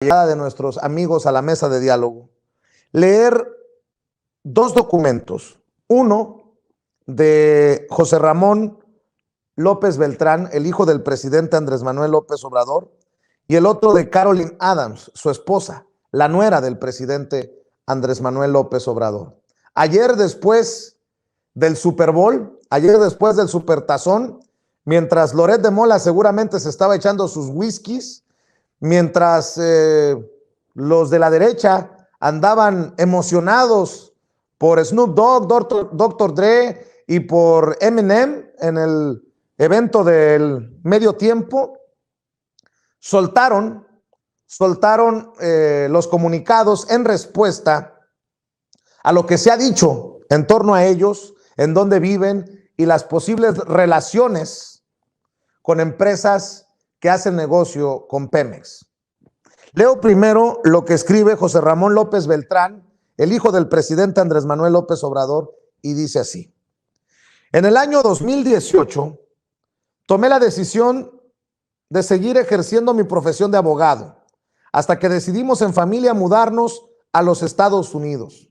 llegada de nuestros amigos a la mesa de diálogo, leer dos documentos. Uno de José Ramón López Beltrán, el hijo del presidente Andrés Manuel López Obrador, y el otro de Caroline Adams, su esposa, la nuera del presidente Andrés Manuel López Obrador. Ayer después del Super Bowl, ayer después del Supertazón, mientras Loret de Mola seguramente se estaba echando sus whiskies, mientras los de la derecha andaban emocionados por Snoop Dogg, Dr. Dre y por Eminem en el evento del medio tiempo, soltaron los comunicados en respuesta a lo que se ha dicho en torno a ellos, en dónde viven y las posibles relaciones con empresas que hacen negocio con Pemex. Leo primero lo que escribe José Ramón López Beltrán, el hijo del presidente Andrés Manuel López Obrador, y dice así: en el año 2018 tomé la decisión de seguir ejerciendo mi profesión de abogado, hasta que decidimos en familia mudarnos a los Estados Unidos.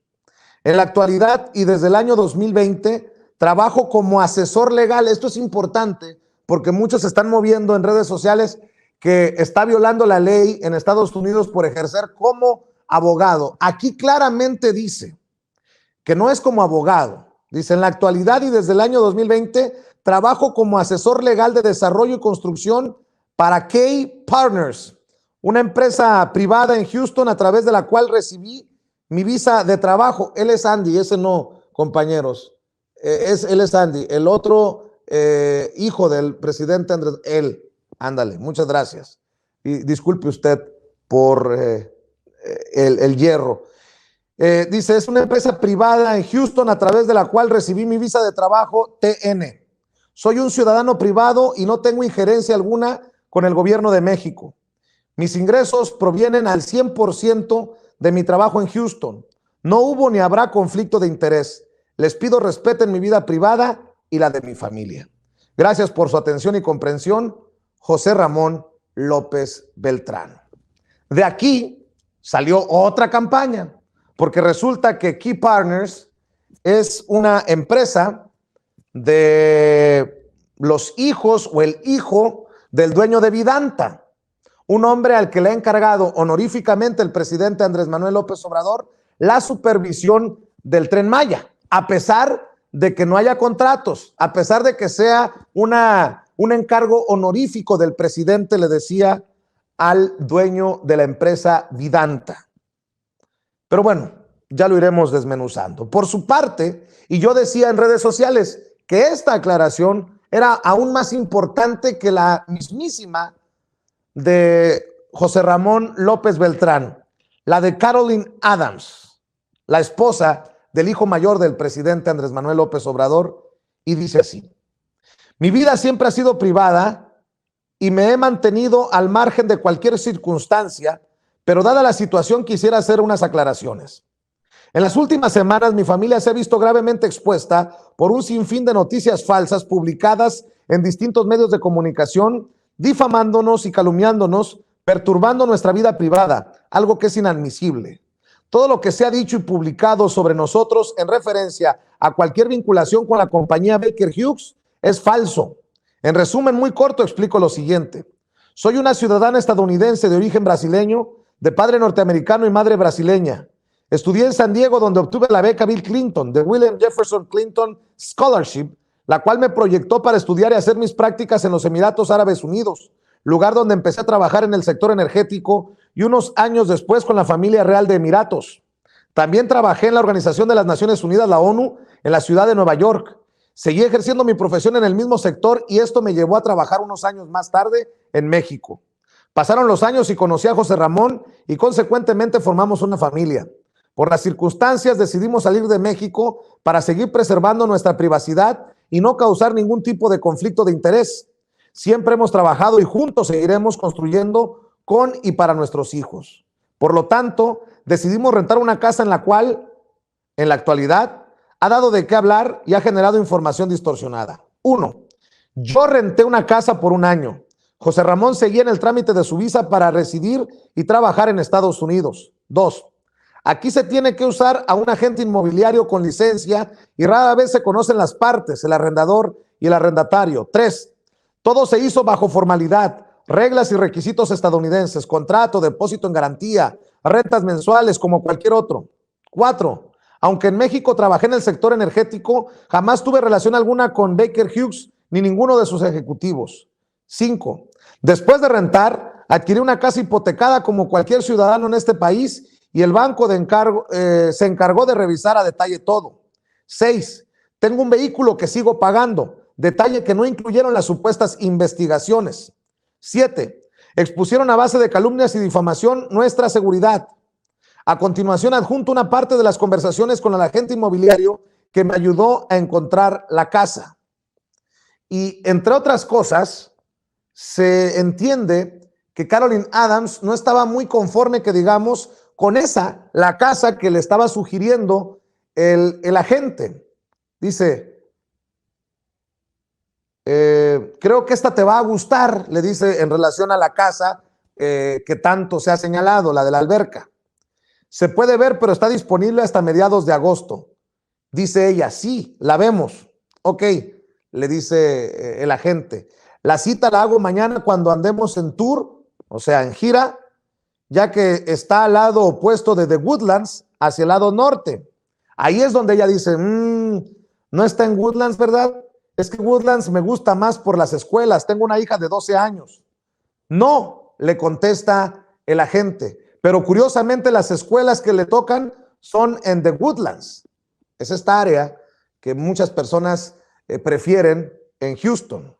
En la actualidad y desde el año 2020 trabajo como asesor legal. Esto es importante porque muchos se están moviendo en redes sociales que está violando la ley en Estados Unidos por ejercer como abogado. Aquí claramente dice que no es como abogado. Dice: en la actualidad y desde el año 2020 trabajo como asesor legal de desarrollo y construcción para Key Partners, una empresa privada en Houston a través de la cual recibí mi visa de trabajo. Él es Andy, ese no, compañeros. Él es Andy, el otro hijo del presidente Andrés. Él, ándale, muchas gracias. Y disculpe usted por el hierro. Dice: es una empresa privada en Houston a través de la cual recibí mi visa de trabajo TN. Soy un ciudadano privado y no tengo injerencia alguna con el gobierno de México. Mis ingresos provienen al 100% de mi trabajo en Houston. No hubo ni habrá conflicto de interés. Les pido respeten mi vida privada y la de mi familia. Gracias por su atención y comprensión. José Ramón López Beltrán. De aquí salió otra campaña, porque resulta que Key Partners es una empresa de los hijos o el hijo del dueño de Vidanta, un hombre al que le ha encargado honoríficamente el presidente Andrés Manuel López Obrador la supervisión del Tren Maya, a pesar de que no haya contratos, a pesar de que sea un encargo honorífico del presidente, le decía al dueño de la empresa Vidanta. Pero bueno, ya lo iremos desmenuzando. Por su parte, y yo decía en redes sociales que esta aclaración era aún más importante que la mismísima de José Ramón López Beltrán, la de Caroline Adams, la esposa del hijo mayor del presidente Andrés Manuel López Obrador, y dice así: mi vida siempre ha sido privada y me he mantenido al margen de cualquier circunstancia, pero dada la situación quisiera hacer unas aclaraciones. En las últimas semanas mi familia se ha visto gravemente expuesta por un sinfín de noticias falsas publicadas en distintos medios de comunicación, difamándonos y calumniándonos, perturbando nuestra vida privada, algo que es inadmisible. Todo lo que se ha dicho y publicado sobre nosotros en referencia a cualquier vinculación con la compañía Baker Hughes es falso. En resumen muy corto explico lo siguiente: soy una ciudadana estadounidense de origen brasileño, de padre norteamericano y madre brasileña. Estudié en San Diego, donde obtuve la beca Bill Clinton, de William Jefferson Clinton Scholarship, la cual me proyectó para estudiar y hacer mis prácticas en los Emiratos Árabes Unidos, lugar donde empecé a trabajar en el sector energético y unos años después con la familia real de Emiratos. También trabajé en la Organización de las Naciones Unidas, la ONU, en la ciudad de Nueva York. Seguí ejerciendo mi profesión en el mismo sector y esto me llevó a trabajar unos años más tarde en México. Pasaron los años y conocí a José Ramón y consecuentemente formamos una familia. Por las circunstancias decidimos salir de México para seguir preservando nuestra privacidad y no causar ningún tipo de conflicto de interés. Siempre hemos trabajado y juntos seguiremos construyendo con y para nuestros hijos. Por lo tanto, decidimos rentar una casa en la cual, en la actualidad, ha dado de qué hablar y ha generado información distorsionada. 1. Yo renté una casa por un año. José Ramón seguía en el trámite de su visa para residir y trabajar en Estados Unidos. 2. Aquí se tiene que usar a un agente inmobiliario con licencia y rara vez se conocen las partes, el arrendador y el arrendatario. 3. Todo se hizo bajo formalidad, reglas y requisitos estadounidenses, contrato, depósito en garantía, rentas mensuales como cualquier otro. 4. Aunque en México trabajé en el sector energético, jamás tuve relación alguna con Baker Hughes ni ninguno de sus ejecutivos. 5. Después de rentar, adquirí una casa hipotecada como cualquier ciudadano en este país y el banco se encargó de revisar a detalle todo. 6. Tengo un vehículo que sigo pagando, detalle que no incluyeron las supuestas investigaciones. 7. Expusieron a base de calumnias y difamación nuestra seguridad. A continuación adjunto una parte de las conversaciones con el agente inmobiliario que me ayudó a encontrar la casa. Y entre otras cosas, se entiende que Carolyn Adams no estaba muy conforme, que digamos, con la casa que le estaba sugiriendo el agente. Dice, creo que esta te va a gustar, le dice en relación a la casa que tanto se ha señalado, la de la alberca. Se puede ver, pero está disponible hasta mediados de agosto. Dice ella, sí, la vemos. Ok, le dice el agente. La cita la hago mañana cuando andemos en tour, o sea, en gira, ya que está al lado opuesto de The Woodlands, hacia el lado norte. Ahí es donde ella dice, no está en Woodlands, ¿verdad? Es que Woodlands me gusta más por las escuelas. Tengo una hija de 12 años. No, le contesta el agente. Pero curiosamente las escuelas que le tocan son en The Woodlands. Es esta área que muchas personas prefieren en Houston.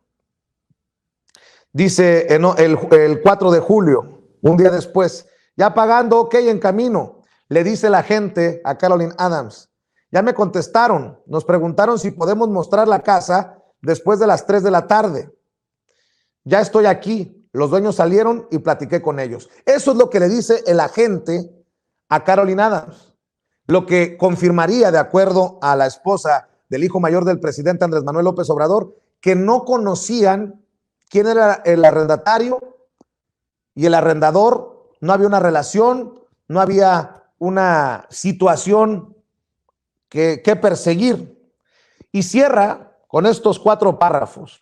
Dice el 4 de julio, un día después, ya pagando, ok, en camino, le dice la gente a Carolyn Adams, ya me contestaron, nos preguntaron si podemos mostrar la casa después de las 3 de la tarde. Ya estoy aquí. Los dueños salieron y platiqué con ellos. Eso es lo que le dice el agente a Carolyn Adams, lo que confirmaría, de acuerdo a la esposa del hijo mayor del presidente Andrés Manuel López Obrador, que no conocían quién era el arrendatario y el arrendador. No había una relación, no había una situación que perseguir. Y cierra con estos 4 párrafos.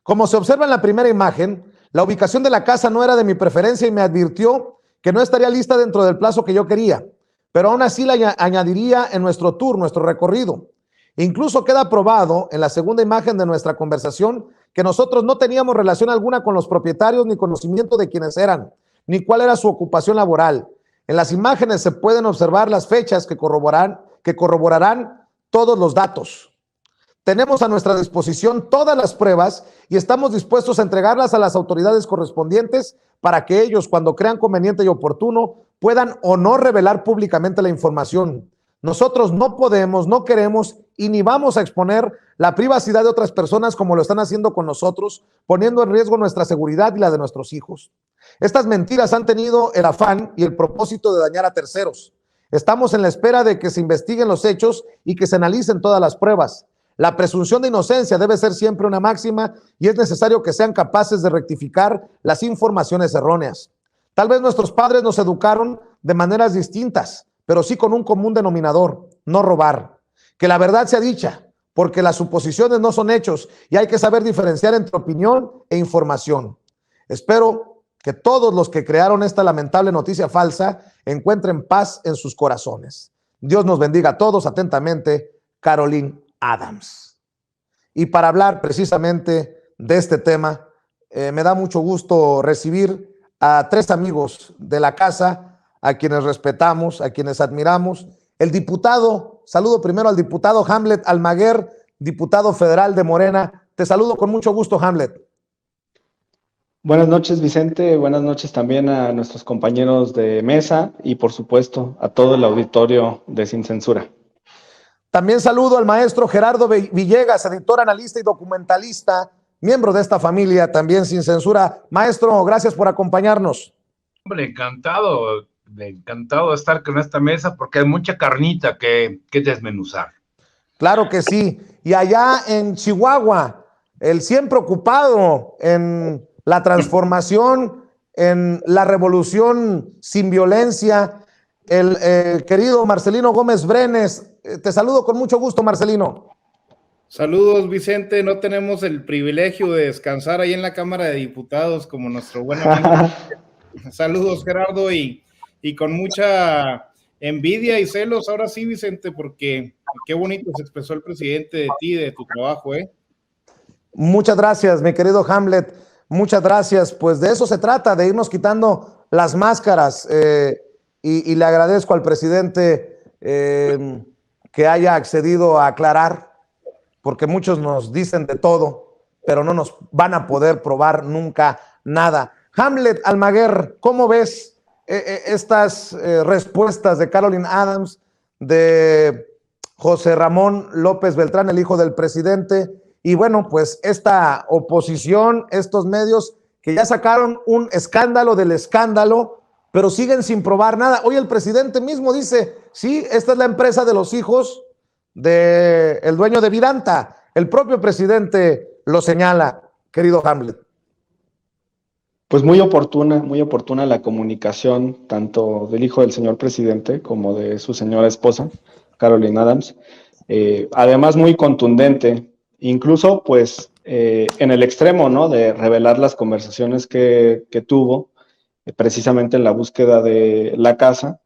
Como se observa en la primera imagen, la ubicación de la casa no era de mi preferencia y me advirtió que no estaría lista dentro del plazo que yo quería, pero aún así la añadiría en nuestro tour, nuestro recorrido. Incluso queda probado en la segunda imagen de nuestra conversación que nosotros no teníamos relación alguna con los propietarios ni conocimiento de quiénes eran, ni cuál era su ocupación laboral. En las imágenes se pueden observar las fechas que corroborarán todos los datos. Tenemos a nuestra disposición todas las pruebas y estamos dispuestos a entregarlas a las autoridades correspondientes para que ellos, cuando crean conveniente y oportuno, puedan o no revelar públicamente la información. Nosotros no podemos, no queremos y ni vamos a exponer la privacidad de otras personas como lo están haciendo con nosotros, poniendo en riesgo nuestra seguridad y la de nuestros hijos. Estas mentiras han tenido el afán y el propósito de dañar a terceros. Estamos en la espera de que se investiguen los hechos y que se analicen todas las pruebas. La presunción de inocencia debe ser siempre una máxima y es necesario que sean capaces de rectificar las informaciones erróneas. Tal vez nuestros padres nos educaron de maneras distintas, pero sí con un común denominador, no robar. Que la verdad sea dicha, porque las suposiciones no son hechos y hay que saber diferenciar entre opinión e información. Espero que todos los que crearon esta lamentable noticia falsa encuentren paz en sus corazones. Dios nos bendiga a todos. Atentamente, Carolyn Adams. Y para hablar precisamente de este tema, me da mucho gusto recibir a 3 amigos de la casa, a quienes respetamos, a quienes admiramos. El diputado, saludo primero al diputado Hamlet Almaguer, diputado federal de Morena. Te saludo con mucho gusto, Hamlet. Buenas noches, Vicente. Buenas noches también a nuestros compañeros de mesa y, por supuesto, a todo el auditorio de Sin Censura. También saludo al maestro Gerardo Villegas, editor, analista y documentalista, miembro de esta familia, también Sin Censura. Maestro, gracias por acompañarnos. Hombre, encantado de estar con esta mesa porque hay mucha carnita que desmenuzar. Claro que sí. Y allá en Chihuahua, el siempre ocupado en la transformación, en la revolución sin violencia. El querido Marcelino Gómez Brenes, te saludo con mucho gusto, Marcelino. Saludos, Vicente. No tenemos el privilegio de descansar ahí en la Cámara de Diputados como nuestro buen amigo. Saludos, Gerardo, y con mucha envidia y celos ahora sí, Vicente, porque qué bonito se expresó el presidente de ti, de tu trabajo, ¿eh? Muchas gracias, mi querido Hamlet. Muchas gracias. Pues de eso se trata, de irnos quitando las máscaras. Y le agradezco al presidente que haya accedido a aclarar, porque muchos nos dicen de todo, pero no nos van a poder probar nunca nada. Hamlet Almaguer, ¿cómo ves estas respuestas de Caroline Adams, de José Ramón López Beltrán, el hijo del presidente? Y bueno, pues esta oposición, estos medios que ya sacaron un escándalo del escándalo, pero siguen sin probar nada. Hoy el presidente mismo dice, sí, esta es la empresa de los hijos del dueño de Vidanta. El propio presidente lo señala, querido Hamlet. Pues muy oportuna la comunicación, tanto del hijo del señor presidente como de su señora esposa, Caroline Adams. Además, muy contundente, incluso pues en el extremo, ¿no?, de revelar las conversaciones que tuvo precisamente en la búsqueda de la casa.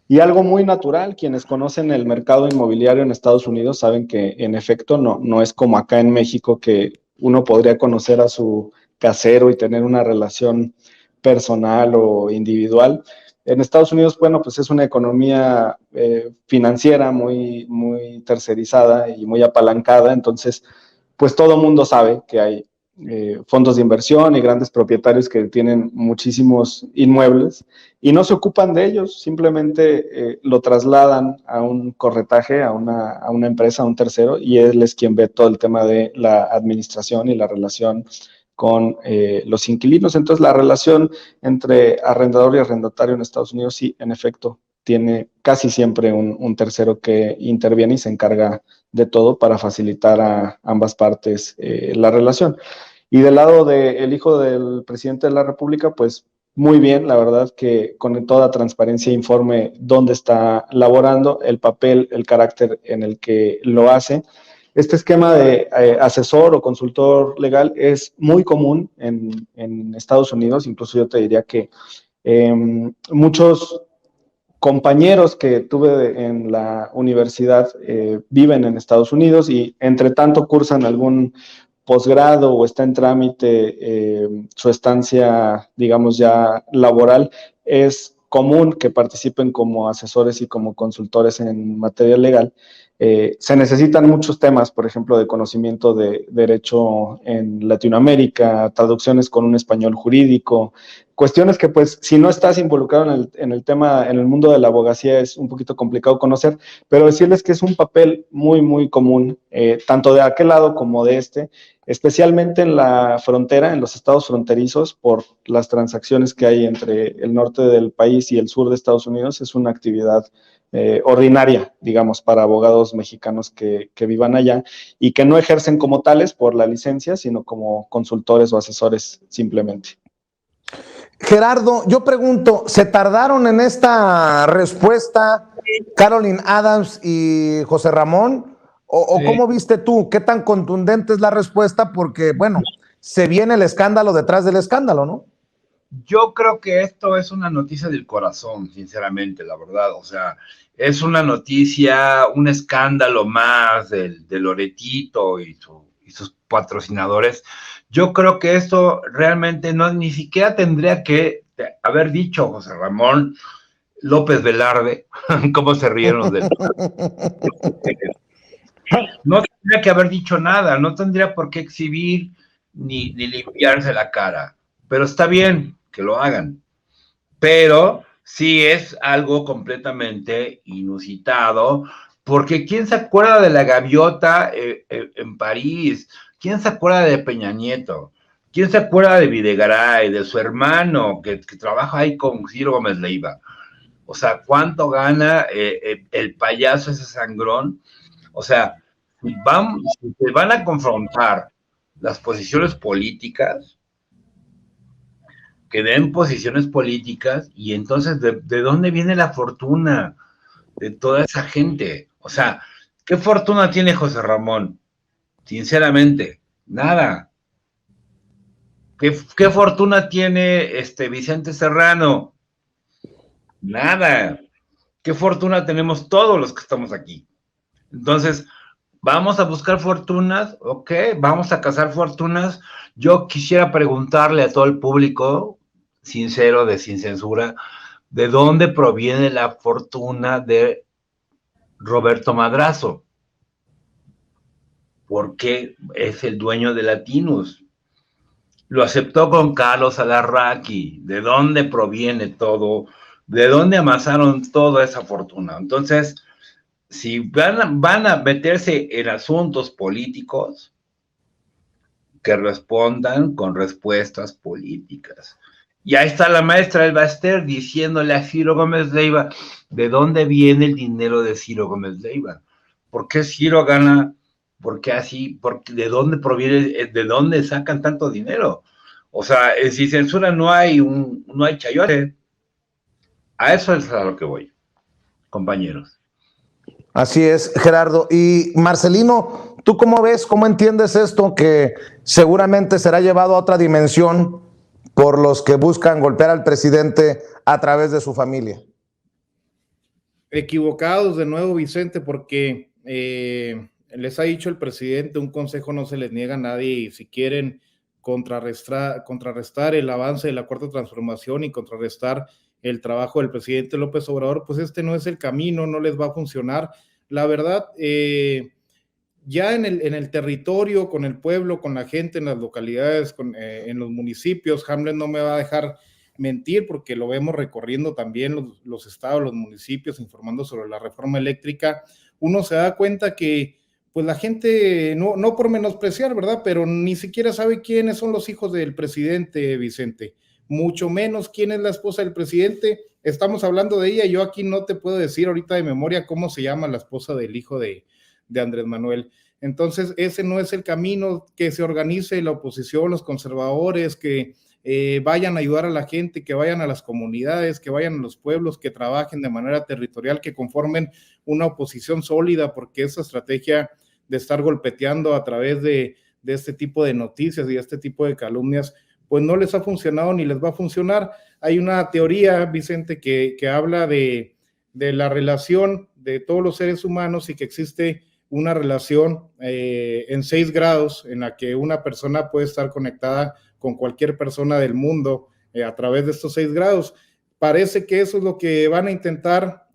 Y algo muy natural, quienes conocen el mercado inmobiliario en Estados Unidos saben que en efecto no es como acá en México, que uno podría conocer a su casero y tener una relación personal o individual. En Estados Unidos, bueno, pues es una economía financiera muy tercerizada y muy apalancada, entonces pues todo mundo sabe que hay fondos de inversión y grandes propietarios que tienen muchísimos inmuebles y no se ocupan de ellos, simplemente lo trasladan a un corretaje, a una empresa, a un tercero, y él es quien ve todo el tema de la administración y la relación con los inquilinos. Entonces, la relación entre arrendador y arrendatario en Estados Unidos, sí, en efecto, tiene casi siempre un tercero que interviene y se encarga de todo para facilitar a ambas partes la relación. Y del lado del hijo del presidente de la República, pues muy bien, la verdad que con toda transparencia informe dónde está laborando, el papel, el carácter en el que lo hace. Este esquema de asesor o consultor legal es muy común en Estados Unidos, incluso yo te diría que muchos compañeros que tuve en la universidad viven en Estados Unidos y entre tanto cursan algún posgrado o está en trámite su estancia, digamos ya laboral, es común que participen como asesores y como consultores en materia legal. Se necesitan muchos temas, por ejemplo, de conocimiento de derecho en Latinoamérica, traducciones con un español jurídico, cuestiones que pues si no estás involucrado en el tema, en el mundo de la abogacía es un poquito complicado conocer, pero decirles que es un papel muy común, tanto de aquel lado como de este, especialmente en la frontera, en los estados fronterizos, por las transacciones que hay entre el norte del país y el sur de Estados Unidos, es una actividad ordinaria, digamos, para abogados mexicanos que vivan allá y que no ejercen como tales por la licencia, sino como consultores o asesores simplemente. Gerardo, yo pregunto, ¿se tardaron en esta respuesta Caroline Adams y José Ramón? ¿O cómo viste tú? ¿Qué tan contundente es la respuesta? Porque, bueno, se viene el escándalo detrás del escándalo, ¿no? Yo creo que esto es una noticia del corazón, sinceramente, la verdad. O sea, es una noticia, un escándalo más de Loretito y sus patrocinadores. Yo creo que esto realmente ni siquiera tendría que haber dicho José Ramón López Velarde, cómo se rieron los del... No tendría que haber dicho nada, no tendría por qué exhibir ni limpiarse la cara. Pero está bien que lo hagan. Pero sí es algo completamente inusitado, porque ¿quién se acuerda de la gaviota en París? ¿Quién se acuerda de Peña Nieto? ¿Quién se acuerda de Videgaray, de su hermano que trabaja ahí con Ciro Gómez Leiva? O sea, ¿cuánto gana el payaso ese sangrón? O sea, si se van a confrontar las posiciones políticas, que den posiciones políticas, y entonces, ¿de dónde viene la fortuna de toda esa gente? O sea, ¿qué fortuna tiene José Ramón? Sinceramente, nada. ¿Qué fortuna tiene Vicente Serrano? Nada. ¿Qué fortuna tenemos todos los que estamos aquí? Entonces, ¿vamos a buscar fortunas? Ok, vamos a cazar fortunas. Yo quisiera preguntarle a todo el público, sincero, sin censura, ¿de dónde proviene la fortuna de Roberto Madrazo? ¿Por qué es el dueño de Latinus? Lo aceptó con Carlos Alarraqui. ¿De dónde proviene todo? ¿De dónde amasaron toda esa fortuna? Entonces, si van a meterse en asuntos políticos, que respondan con respuestas políticas. Y ahí está la maestra Elba Ester diciéndole a Ciro Gómez Leiva, ¿de dónde viene el dinero de Ciro Gómez Leiva? ¿Por qué Ciro gana? ¿Por qué así? ¿De dónde proviene? ¿De dónde sacan tanto dinero? O sea, sin censura no hay chayote. A eso es a lo que voy, compañeros. Así es, Gerardo. Y Marcelino, ¿tú cómo ves, cómo entiendes esto que seguramente será llevado a otra dimensión por los que buscan golpear al presidente a través de su familia? Equivocados de nuevo, Vicente, porque les ha dicho el presidente, un consejo no se les niega a nadie, y si quieren contrarrestar el avance de la Cuarta Transformación y contrarrestar el trabajo del presidente López Obrador, pues este no es el camino, no les va a funcionar. La verdad, ya en el territorio, con el pueblo, con la gente, en las localidades, en los municipios, Hamlet no me va a dejar mentir, porque lo vemos recorriendo también los estados, los municipios, informando sobre la reforma eléctrica. Uno se da cuenta que pues la gente, no por menospreciar, ¿verdad?, pero ni siquiera sabe quiénes son los hijos del presidente, Vicente, mucho menos quién es la esposa del presidente. Estamos hablando de ella, yo aquí no te puedo decir ahorita de memoria cómo se llama la esposa del hijo de Andrés Manuel. Entonces, ese no es el camino. Que se organice la oposición, los conservadores, que vayan a ayudar a la gente, que vayan a las comunidades, que vayan a los pueblos, que trabajen de manera territorial, que conformen una oposición sólida, porque esa estrategia de estar golpeteando a través de este tipo de noticias y este tipo de calumnias, pues no les ha funcionado ni les va a funcionar. Hay una teoría, Vicente, que habla de la relación de todos los seres humanos, y que existe una relación en 6 grados en la que una persona puede estar conectada con cualquier persona del mundo a través de estos 6 grados. Parece que eso es lo que van a intentar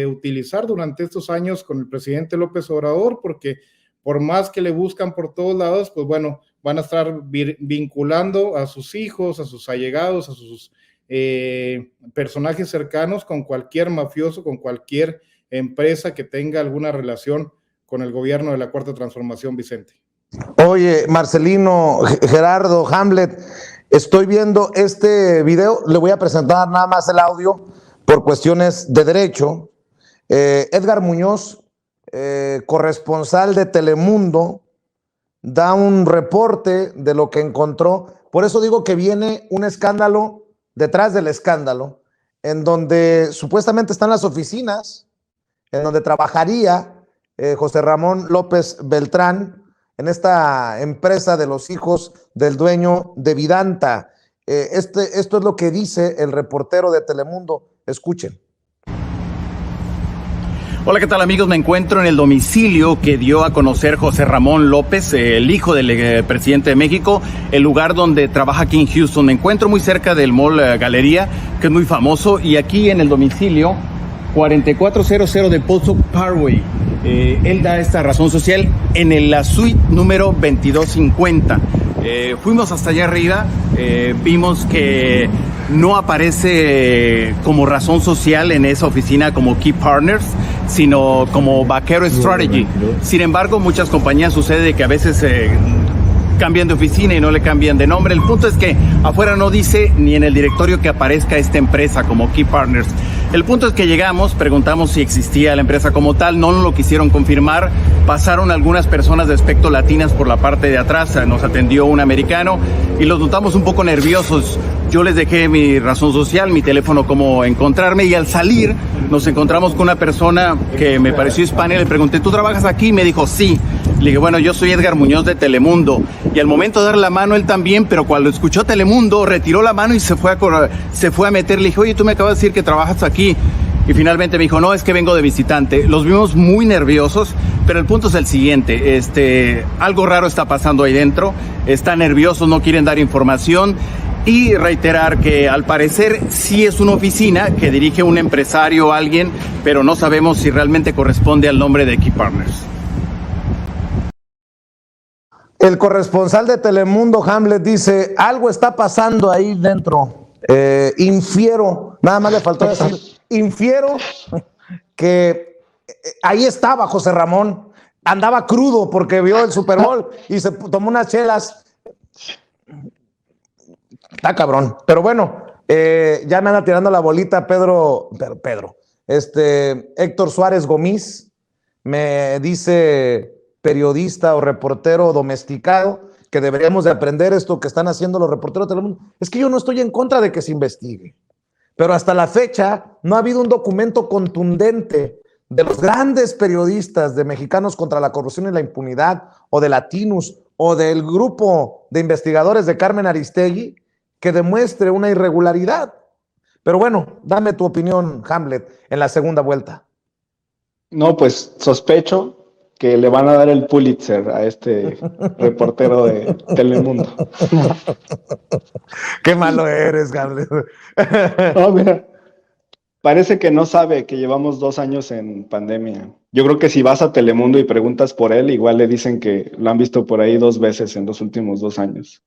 utilizar durante estos años con el presidente López Obrador, porque por más que le buscan por todos lados, pues bueno, van a estar vinculando a sus hijos, a sus allegados, a sus personajes cercanos con cualquier mafioso, con cualquier empresa que tenga alguna relación con el gobierno de la Cuarta Transformación, Vicente. Oye, Marcelino, Gerardo, Hamlet, estoy viendo este video, le voy a presentar nada más el audio por cuestiones de derecho. Edgar Muñoz, corresponsal de Telemundo, da un reporte de lo que encontró. Por eso digo que viene un escándalo detrás del escándalo, en donde supuestamente están las oficinas, en donde trabajaría José Ramón López Beltrán, en esta empresa de los hijos del dueño de Vidanta. Esto es lo que dice el reportero de Telemundo. Escuchen. Hola, ¿qué tal, amigos? Me encuentro en el domicilio que dio a conocer José Ramón López, el hijo del presidente de México, el lugar donde trabaja aquí en Houston. Me encuentro muy cerca del Mall Galería, que es muy famoso, y aquí en el domicilio 4400 de Post Oak Parkway. Él da esta razón social en la suite número 2250. Fuimos hasta allá arriba, vimos que no aparece como razón social en esa oficina como Key Partners, sino como Vaquero Strategy. Sin embargo, muchas compañías sucede que a veces cambian de oficina y no le cambian de nombre. El punto es que afuera no dice ni en el directorio que aparezca esta empresa como Key Partners. El punto es que llegamos, preguntamos si existía la empresa como tal, no nos lo quisieron confirmar, pasaron algunas personas de aspecto latinas por la parte de atrás, nos atendió un americano y los notamos un poco nerviosos. Yo les dejé mi razón social, mi teléfono, cómo encontrarme, y al salir nos encontramos con una persona que me pareció hispana y le pregunté, ¿tú trabajas aquí? Y me dijo, sí. Le dije, bueno, yo soy Edgar Muñoz de Telemundo. Y al momento de dar la mano él también, pero cuando escuchó Telemundo retiró la mano y se fue a meter. Le dije, oye, tú me acabas de decir que trabajas aquí. Y finalmente me dijo, no, es que vengo de visitante. Los vimos muy nerviosos, pero el punto es el siguiente, algo raro está pasando ahí dentro, están nerviosos, no quieren dar información. Y reiterar que al parecer sí es una oficina que dirige un empresario o alguien, pero no sabemos si realmente corresponde al nombre de Key Partners. El corresponsal de Telemundo, Hamlet, dice, algo está pasando ahí dentro. Infiero, nada más le faltó decir, infiero que ahí estaba José Ramón, andaba crudo porque vio el Super Bowl y se tomó unas chelas. Está cabrón, pero bueno, ya me anda tirando la bolita Héctor Suárez Gómez, me dice periodista o reportero domesticado que deberíamos de aprender esto que están haciendo los reporteros de Telemundo. Es que yo no estoy en contra de que se investigue, pero hasta la fecha no ha habido un documento contundente de los grandes periodistas de Mexicanos contra la Corrupción y la Impunidad, o de Latinus, o del grupo de investigadores de Carmen Aristegui, que demuestre una irregularidad. Pero bueno, dame tu opinión, Hamlet, en la segunda vuelta. No, pues sospecho que le van a dar el Pulitzer a este reportero de Telemundo. Qué malo eres, Hamlet. No, mira, parece que no sabe que llevamos 2 años en pandemia. Yo creo que si vas a Telemundo y preguntas por él, igual le dicen que lo han visto por ahí 2 veces en los últimos 2 años.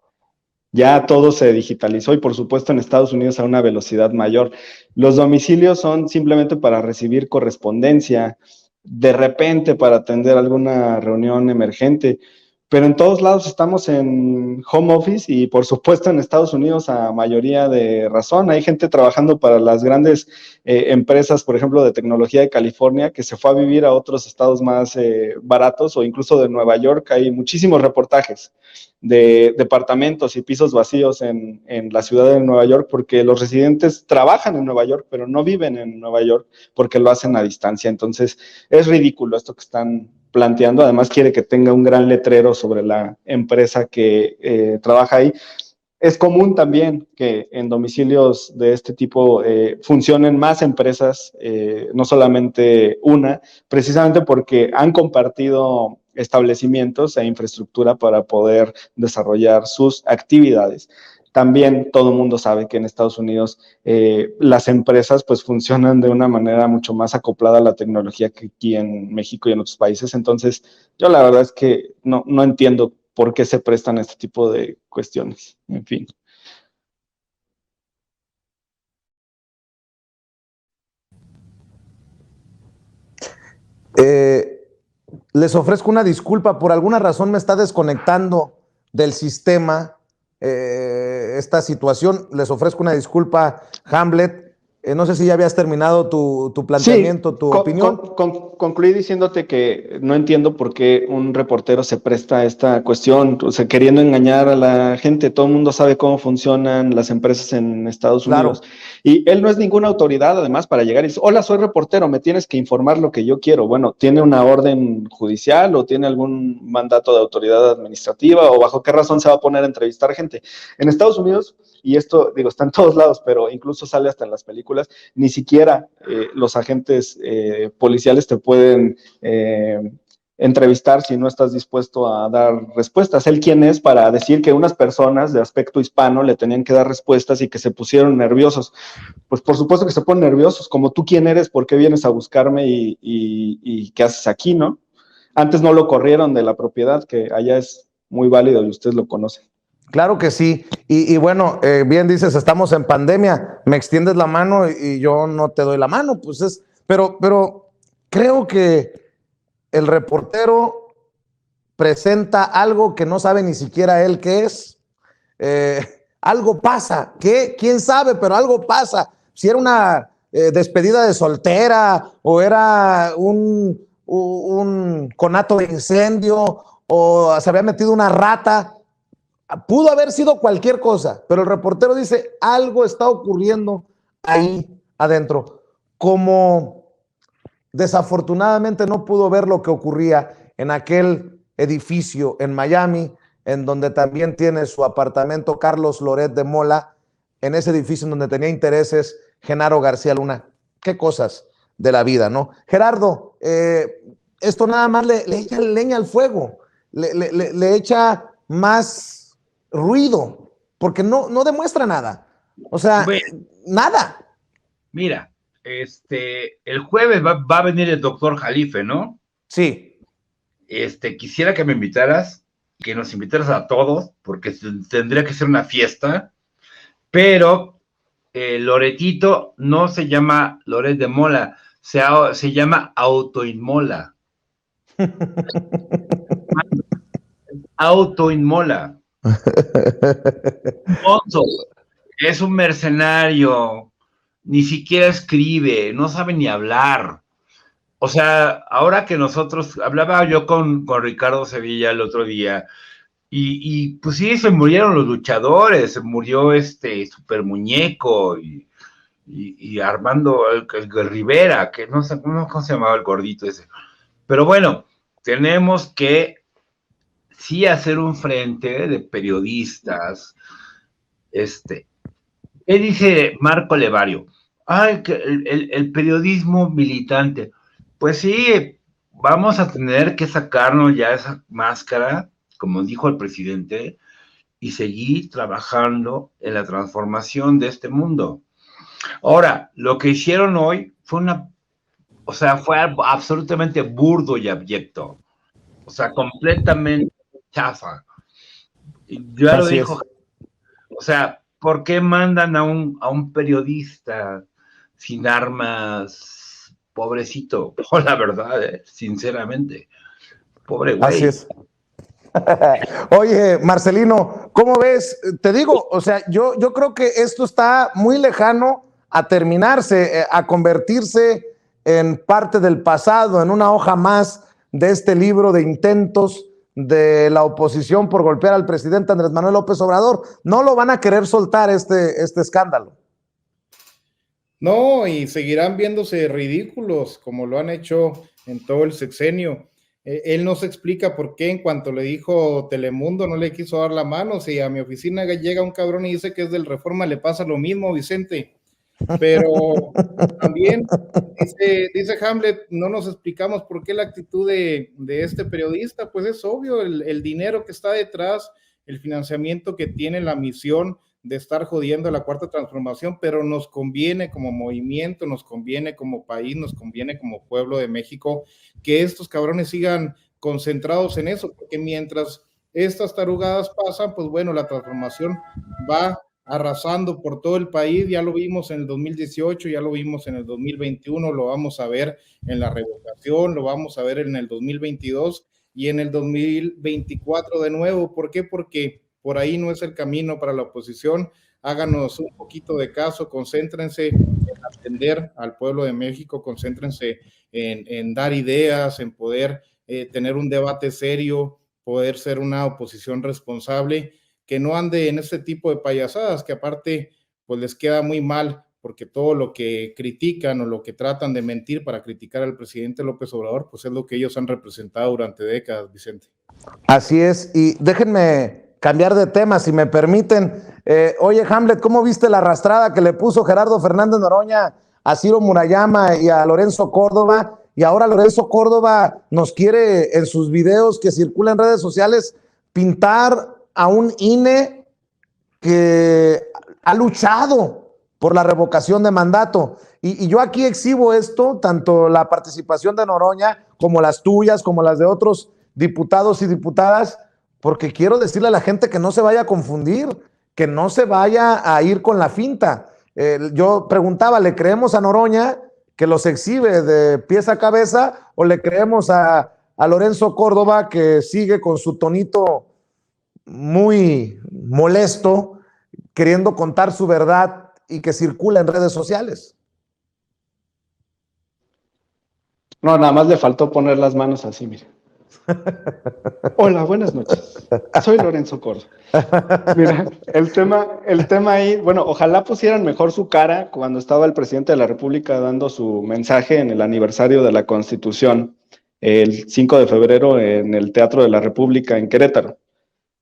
Ya todo se digitalizó y, por supuesto, en Estados Unidos a una velocidad mayor. Los domicilios son simplemente para recibir correspondencia, de repente para atender alguna reunión emergente, pero en todos lados estamos en home office y, por supuesto, en Estados Unidos a mayoría de razón. Hay gente trabajando para las grandes empresas, por ejemplo, de tecnología de California, que se fue a vivir a otros estados más baratos, o incluso de Nueva York. Hay muchísimos reportajes de departamentos y pisos vacíos en la ciudad de Nueva York, porque los residentes trabajan en Nueva York, pero no viven en Nueva York porque lo hacen a distancia. Entonces, es ridículo esto que están planteando. Además, quiere que tenga un gran letrero sobre la empresa que trabaja ahí. Es común también que en domicilios de este tipo funcionen más empresas, no solamente una, precisamente porque han compartido establecimientos e infraestructura para poder desarrollar sus actividades. También todo el mundo sabe que en Estados Unidos las empresas pues funcionan de una manera mucho más acoplada a la tecnología que aquí en México y en otros países. Entonces, yo la verdad es que no entiendo por qué se prestan este tipo de cuestiones. En fin. Les ofrezco una disculpa, por alguna razón me está desconectando del sistema esta situación. Les ofrezco una disculpa, Hamlet. No sé si ya habías terminado tu planteamiento, sí, tu opinión. Concluí diciéndote que no entiendo por qué un reportero se presta a esta cuestión, o sea, queriendo engañar a la gente. Todo el mundo sabe cómo funcionan las empresas en Estados Unidos. Claro. Y él no es ninguna autoridad, además, para llegar y decir, hola, soy reportero, me tienes que informar lo que yo quiero. Bueno, ¿tiene una orden judicial o tiene algún mandato de autoridad administrativa, o bajo qué razón se va a poner a entrevistar gente? En Estados Unidos, y esto, digo, está en todos lados, pero incluso sale hasta en las películas, ni siquiera los agentes policiales te pueden entrevistar si no estás dispuesto a dar respuestas. Él quién es para decir que unas personas de aspecto hispano le tenían que dar respuestas y que se pusieron nerviosos. Pues por supuesto que se ponen nerviosos, como tú quién eres, por qué vienes a buscarme y qué haces aquí, ¿no? Antes no lo corrieron de la propiedad, que allá es muy válido y ustedes lo conocen. Claro que sí, y bueno, bien dices, estamos en pandemia, me extiendes la mano y yo no te doy la mano, pues pero creo que el reportero presenta algo que no sabe ni siquiera él qué es. Algo pasa, ¿qué? ¿Quién sabe? Pero algo pasa. Si era una despedida de soltera, o era un conato de incendio, o se había metido una rata. Pudo haber sido cualquier cosa, pero el reportero dice, algo está ocurriendo ahí adentro. Como desafortunadamente no pudo ver lo que ocurría en aquel edificio en Miami, en donde también tiene su apartamento Carlos Loret de Mola, en ese edificio en donde tenía intereses Genaro García Luna. Qué cosas de la vida, ¿no? Gerardo, esto nada más le echa leña al fuego, le echa más ruido, porque no demuestra nada. O sea, Bueno, nada. mira, el jueves va a venir el doctor Jalife, ¿no? Sí. Quisiera que me invitaras, que nos invitaras a todos, porque tendría que ser una fiesta, pero Loretito no se llama Loret de Mola, se llama Autoinmola. Autoinmola. Es un mercenario, ni siquiera escribe, no sabe ni hablar. O sea, ahora que nosotros, hablaba yo con Ricardo Sevilla el otro día, y pues sí, se murieron los luchadores, se murió Super Muñeco y Armando el Rivera, que no sé cómo se llamaba el gordito ese. Pero bueno, tenemos que sí hacer un frente de periodistas. ¿Qué dice Marco Levario? Ay, que el periodismo militante. Pues sí, vamos a tener que sacarnos ya esa máscara, como dijo el presidente, y seguir trabajando en la transformación de este mundo. Ahora, lo que hicieron hoy fue fue absolutamente burdo y abyecto. O sea, completamente chafa. Ya lo Así dijo. es. O sea, ¿por qué mandan a un periodista sin armas? Pobrecito, la verdad, sinceramente. Pobre Así güey. es. Oye, Marcelino, ¿cómo ves? Te digo, o sea, yo creo que esto está muy lejano a terminarse, a convertirse en parte del pasado, en una hoja más de este libro de intentos de la oposición por golpear al presidente Andrés Manuel López Obrador. No lo van a querer soltar este escándalo. No, y seguirán viéndose ridículos como lo han hecho en todo el sexenio. Él no se explica por qué en cuanto le dijo Telemundo no le quiso dar la mano. Si a mi oficina llega un cabrón y dice que es del Reforma, le pasa lo mismo, Vicente. Pero también dice Hamlet, no nos explicamos por qué la actitud de este periodista. Pues es obvio, el dinero que está detrás, el financiamiento que tiene la misión de estar jodiendo la cuarta transformación, pero nos conviene como movimiento, nos conviene como país, nos conviene como pueblo de México que estos cabrones sigan concentrados en eso, porque mientras estas tarugadas pasan, pues bueno, la transformación va arrasando por todo el país. Ya lo vimos en el 2018, ya lo vimos en el 2021, lo vamos a ver en la revocación, lo vamos a ver en el 2022 y en el 2024 de nuevo. ¿Por qué? Porque por ahí no es el camino para la oposición. Háganos un poquito de caso, concéntrense en atender al pueblo de México, concéntrense en dar ideas, en poder tener un debate serio, poder ser una oposición responsable, que no ande en este tipo de payasadas, que aparte pues les queda muy mal, porque todo lo que critican o lo que tratan de mentir para criticar al presidente López Obrador, pues es lo que ellos han representado durante décadas, Vicente. Así es, y déjenme cambiar de tema, si me permiten. Oye, Hamlet, ¿cómo viste la arrastrada que le puso Gerardo Fernández Noroña a Ciro Murayama y a Lorenzo Córdoba? Y ahora Lorenzo Córdoba nos quiere en sus videos que circulan en redes sociales pintar a un INE que ha luchado por la revocación de mandato. Y yo aquí exhibo esto, tanto la participación de Noroña como las tuyas, como las de otros diputados y diputadas, porque quiero decirle a la gente que no se vaya a confundir, que no se vaya a ir con la finta. Yo preguntaba, ¿le creemos a Noroña que los exhibe de pies a cabeza o le creemos a Lorenzo Córdoba que sigue con su tonito muy molesto, queriendo contar su verdad y que circula en redes sociales? No, nada más le faltó poner las manos así, mire. Hola, buenas noches. Soy Lorenzo Córdoba. Mira, el tema ahí, bueno, ojalá pusieran mejor su cara cuando estaba el presidente de la República dando su mensaje en el aniversario de la Constitución, el 5 de febrero en el Teatro de la República en Querétaro.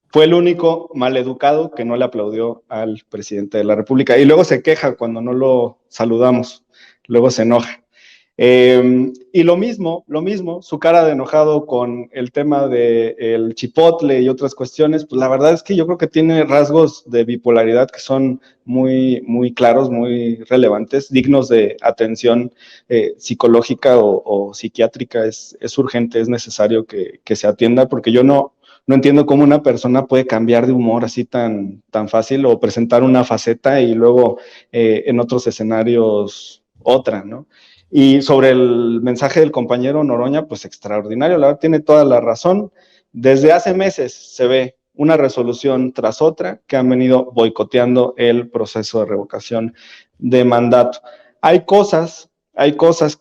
Fue el único maleducado que no le aplaudió al presidente de la República y luego se queja cuando no lo saludamos, luego se enoja. Y lo mismo, su cara de enojado con el tema del chipotle y otras cuestiones, pues la verdad es que yo creo que tiene rasgos de bipolaridad que son muy, muy claros, muy relevantes, dignos de atención psicológica o psiquiátrica. Es urgente, es necesario que se atienda, porque yo no entiendo cómo una persona puede cambiar de humor así tan fácil o presentar una faceta y luego en otros escenarios otra, ¿no? Y sobre el mensaje del compañero Noroña, pues extraordinario, la verdad tiene toda la razón. Desde hace meses se ve una resolución tras otra que han venido boicoteando el proceso de revocación de mandato. Hay cosas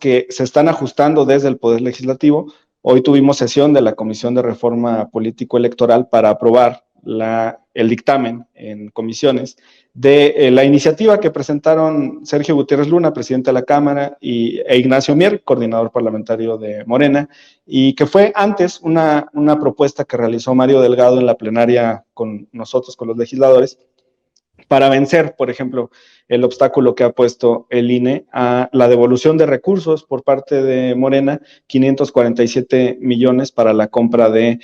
que se están ajustando desde el Poder Legislativo. Hoy tuvimos sesión de la Comisión de Reforma Político-Electoral para aprobar el dictamen en comisiones de la iniciativa que presentaron Sergio Gutiérrez Luna, presidente de la Cámara, e Ignacio Mier, coordinador parlamentario de Morena, y que fue antes una propuesta que realizó Mario Delgado en la plenaria con nosotros, con los legisladores, para vencer, por ejemplo, el obstáculo que ha puesto el INE a la devolución de recursos por parte de Morena, 547 millones para la compra de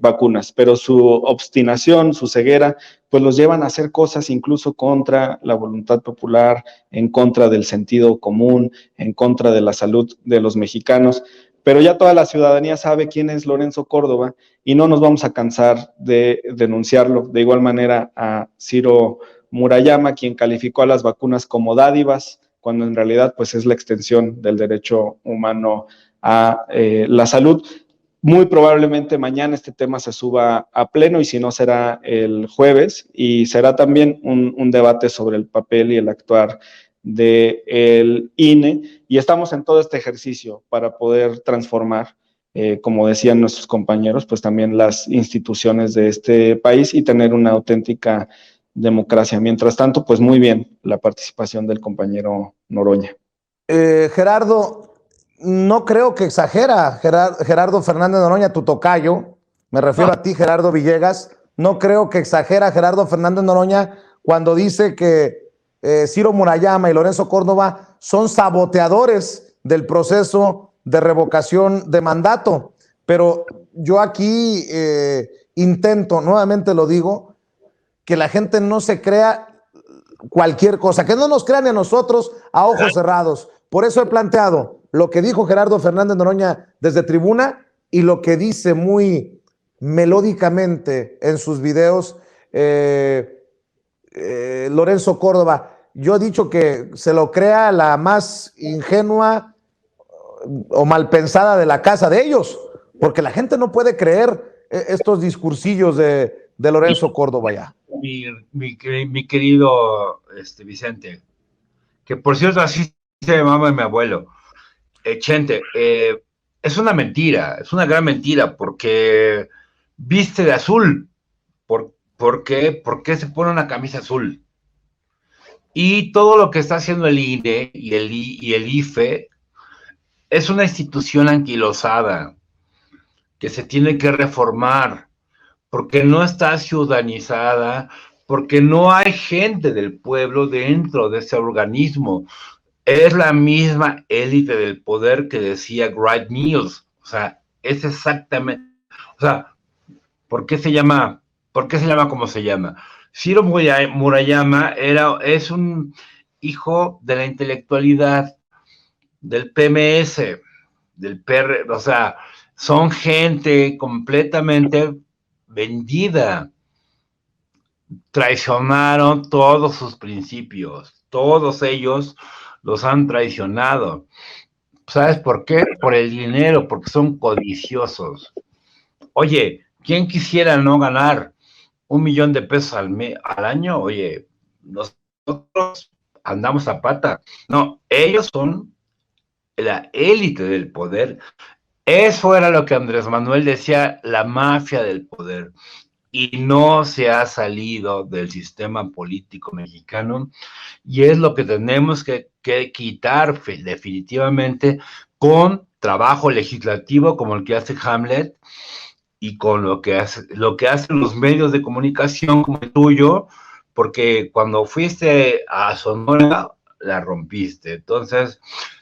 vacunas, pero su obstinación, su ceguera, pues los llevan a hacer cosas incluso contra la voluntad popular, en contra del sentido común, en contra de la salud de los mexicanos. Pero ya toda la ciudadanía sabe quién es Lorenzo Córdoba y no nos vamos a cansar de denunciarlo. De igual manera a Ciro Murayama, quien calificó a las vacunas como dádivas, cuando en realidad pues es la extensión del derecho humano a la salud. Muy probablemente mañana este tema se suba a pleno y si no será el jueves, y será también un debate sobre el papel y el actuar del INE, y estamos en todo este ejercicio para poder transformar, como decían nuestros compañeros, pues también las instituciones de este país y tener una auténtica democracia. Mientras tanto, pues muy bien la participación del compañero Noroña. Gerardo, no creo que exagera Gerardo Fernández Noroña, tu tocayo, me refiero a ti, Gerardo Villegas, no creo que exagera Gerardo Fernández Noroña cuando dice que Ciro Murayama y Lorenzo Córdoba son saboteadores del proceso de revocación de mandato. Pero yo aquí intento, nuevamente lo digo, que la gente no se crea cualquier cosa, que no nos crean a nosotros a ojos cerrados. Por eso he planteado lo que dijo Gerardo Fernández Noroña desde tribuna y lo que dice muy melódicamente en sus videos Lorenzo Córdoba. Yo he dicho que se lo crea la más ingenua o mal pensada de la casa de ellos, porque la gente no puede creer estos discursillos de Lorenzo Córdoba ya. Mi querido Vicente, que por cierto así se llamaba mi abuelo, Chente, es una mentira, es una gran mentira, porque viste de azul. ¿Por qué? ¿Por qué se pone una camisa azul? Y todo lo que está haciendo el INE y el IFE es una institución anquilosada que se tiene que reformar, porque no está ciudadanizada, porque no hay gente del pueblo dentro de ese organismo. Es la misma élite del poder que decía Wright Mills. O sea, es exactamente... O sea, ¿por qué se llama como se llama? Ciro Murayama es un hijo de la intelectualidad, del PMS, del PR, o sea, son gente completamente vendida. Traicionaron todos sus principios, todos ellos los han traicionado. ¿Sabes por qué? Por el dinero, porque son codiciosos. Oye, ¿quién quisiera no ganar $1,000,000 al año? Oye, nosotros andamos a pata. No, ellos son la élite del poder. Eso era lo que Andrés Manuel decía, la mafia del poder. Y no se ha salido del sistema político mexicano, y es lo que tenemos que quitar definitivamente con trabajo legislativo como el que hace Hamlet y con lo que hacen los medios de comunicación como el tuyo, porque cuando fuiste a Sonora la rompiste. Entonces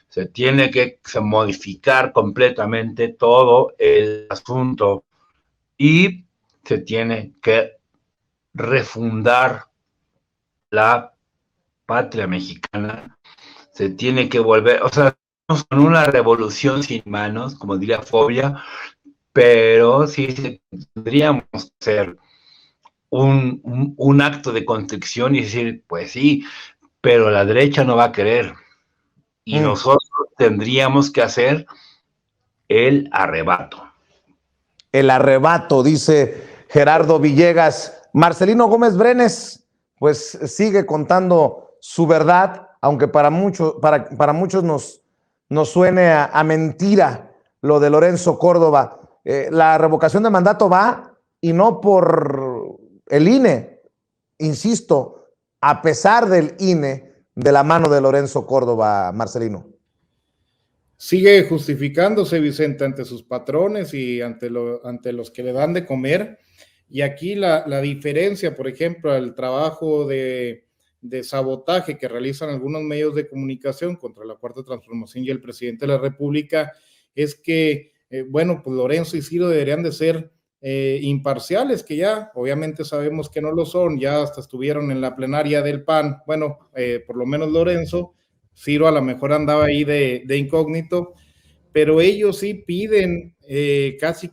se tiene que modificar completamente todo el asunto y se tiene que refundar la patria mexicana, se tiene que volver, o sea, con una revolución sin manos, como diría Fobia, pero sí tendríamos que hacer un acto de constricción y decir, pues sí, pero la derecha no va a querer. Y nosotros tendríamos que hacer el arrebato. El arrebato, dice Gerardo Villegas. Marcelino Gómez Brenes, pues sigue contando su verdad, aunque para muchos nos suene a mentira lo de Lorenzo Córdoba. La revocación de mandato va, y no por el INE, insisto, a pesar del INE, de la mano de Lorenzo Córdoba, Marcelino. Sigue justificándose, Vicente, ante sus patrones y ante los que le dan de comer. Y aquí la diferencia, por ejemplo, el trabajo de sabotaje que realizan algunos medios de comunicación contra la Cuarta Transformación y el presidente de la República, es que, bueno, pues Lorenzo y Ciro deberían de ser imparciales, que ya obviamente sabemos que no lo son, ya hasta estuvieron en la plenaria del PAN, bueno, por lo menos Lorenzo. Ciro a lo mejor andaba ahí de incógnito, pero ellos sí piden, casi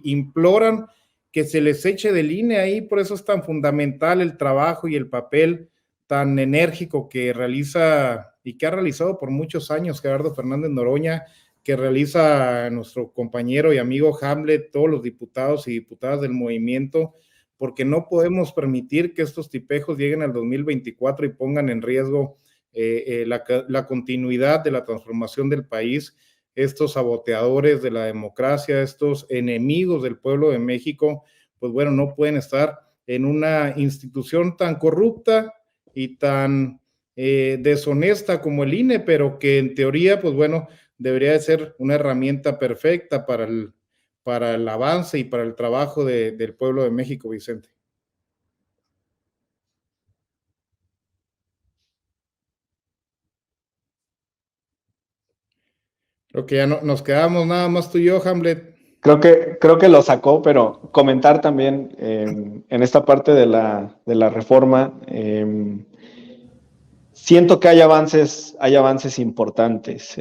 imploran que se les eche del INE ahí. Por eso es tan fundamental el trabajo y el papel tan enérgico que realiza y que ha realizado por muchos años Gerardo Fernández Noroña, que realiza nuestro compañero y amigo Hamlet, todos los diputados y diputadas del movimiento, porque no podemos permitir que estos tipejos lleguen al 2024 y pongan en riesgo la continuidad de la transformación del país. Estos saboteadores de la democracia, estos enemigos del pueblo de México, pues bueno, no pueden estar en una institución tan corrupta y tan deshonesta como el INE, pero que en teoría, pues bueno, debería de ser una herramienta perfecta para el avance y para el trabajo del pueblo de México, Vicente. Creo que ya no, nos quedamos nada más tú y yo, Hamlet. Creo que lo sacó, pero comentar también en esta parte de la reforma, siento que hay avances importantes.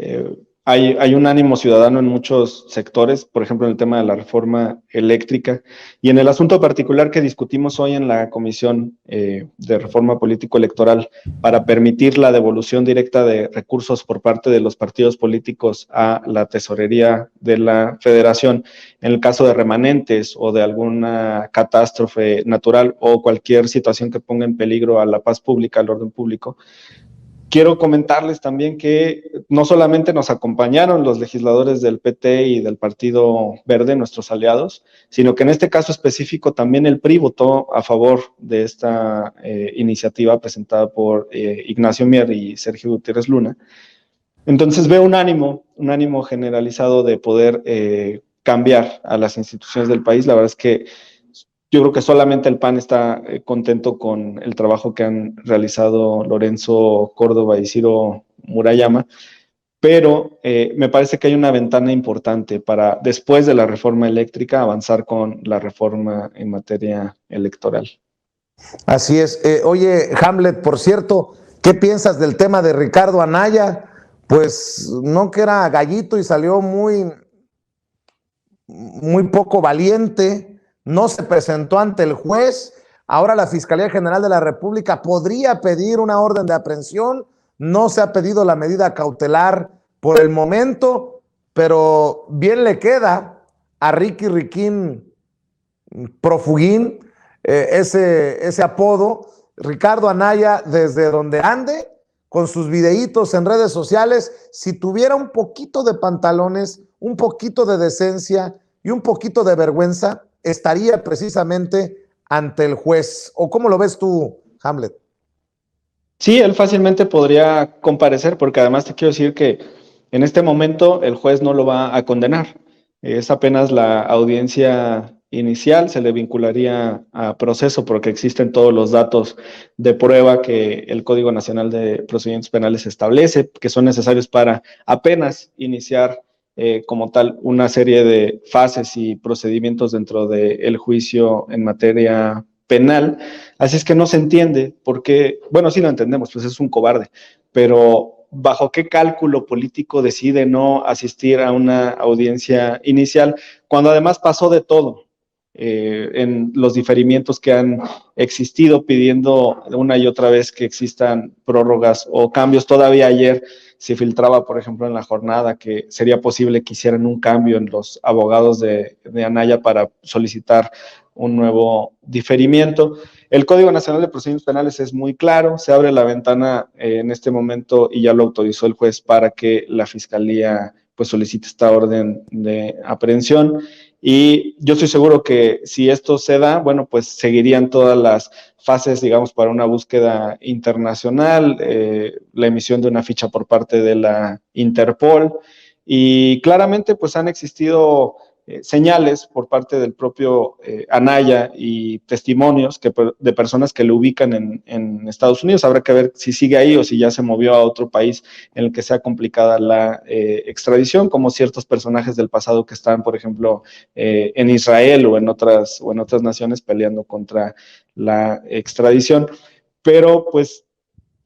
Hay un ánimo ciudadano en muchos sectores, por ejemplo, en el tema de la reforma eléctrica y en el asunto particular que discutimos hoy en la Comisión de Reforma Político-Electoral para permitir la devolución directa de recursos por parte de los partidos políticos a la tesorería de la Federación en el caso de remanentes o de alguna catástrofe natural o cualquier situación que ponga en peligro a la paz pública, al orden público. Quiero comentarles también que no solamente nos acompañaron los legisladores del PT y del Partido Verde, nuestros aliados, sino que en este caso específico también el PRI votó a favor de esta iniciativa presentada por Ignacio Mier y Sergio Gutiérrez Luna. Entonces veo un ánimo generalizado de poder cambiar a las instituciones del país. La verdad es que yo creo que solamente el PAN está contento con el trabajo que han realizado Lorenzo Córdoba y Ciro Murayama, pero me parece que hay una ventana importante para, después de la reforma eléctrica, avanzar con la reforma en materia electoral. Así es. Oye, Hamlet, por cierto, ¿qué piensas del tema de Ricardo Anaya? Pues no, que era gallito y salió muy poco valiente. No se presentó ante el juez. Ahora la Fiscalía General de la República podría pedir una orden de aprehensión. No se ha pedido la medida cautelar por el momento, pero bien le queda a Riquín Profugín ese apodo. Ricardo Anaya, desde donde ande, con sus videitos en redes sociales, si tuviera un poquito de pantalones, un poquito de decencia y un poquito de vergüenza, estaría precisamente ante el juez. ¿O cómo lo ves tú, Hamlet? Sí, él fácilmente podría comparecer, porque además te quiero decir que en este momento el juez no lo va a condenar. Es apenas la audiencia inicial, se le vincularía a proceso porque existen todos los datos de prueba que el Código Nacional de Procedimientos Penales establece, que son necesarios para apenas iniciar como tal una serie de fases y procedimientos dentro del juicio en materia penal. Así es que no se entiende por qué, bueno, sí lo entendemos, pues es un cobarde, pero ¿bajo qué cálculo político decide no asistir a una audiencia inicial cuando además pasó de todo? En los diferimientos que han existido pidiendo una y otra vez que existan prórrogas o cambios. Todavía ayer se filtraba, por ejemplo, en la jornada que sería posible que hicieran un cambio en los abogados de Anaya para solicitar un nuevo diferimiento. El Código Nacional de Procedimientos Penales es muy claro, se abre la ventana en este momento y ya lo autorizó el juez para que la Fiscalía pues solicite esta orden de aprehensión. Y yo estoy seguro que si esto se da, bueno, pues seguirían todas las fases, digamos, para una búsqueda internacional, la emisión de una ficha por parte de la Interpol, y claramente pues han existido señales por parte del propio Anaya y testimonios de personas que lo ubican en Estados Unidos. Habrá que ver si sigue ahí o si ya se movió a otro país en el que sea complicada la extradición, como ciertos personajes del pasado que están, por ejemplo, en Israel o en otras naciones peleando contra la extradición. Pero pues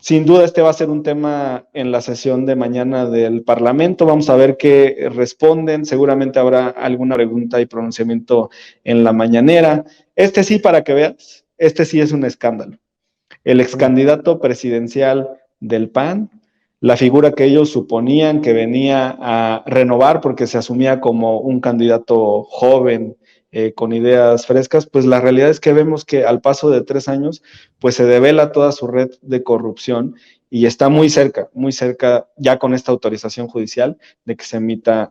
sin duda este va a ser un tema en la sesión de mañana del Parlamento. Vamos a ver qué responden. Seguramente habrá alguna pregunta y pronunciamiento en la mañanera. Este sí, para que veas, este sí es un escándalo. El ex candidato presidencial del PAN, la figura que ellos suponían que venía a renovar porque se asumía como un candidato joven, con ideas frescas, pues la realidad es que vemos que al paso de 3 años, pues se devela toda su red de corrupción y está muy cerca ya con esta autorización judicial de que se emita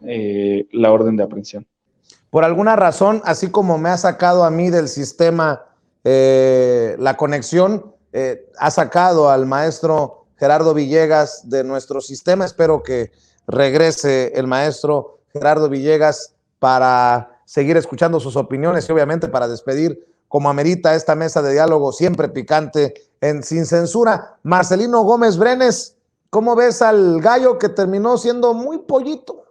la orden de aprehensión. Por alguna razón, así como me ha sacado a mí del sistema la conexión, ha sacado al maestro Gerardo Villegas de nuestro sistema. Espero que regrese el maestro Gerardo Villegas para seguir escuchando sus opiniones y obviamente para despedir como amerita esta mesa de diálogo siempre picante en Sin Censura. Marcelino Gómez Brenes, ¿cómo ves al gallo que terminó siendo muy pollito?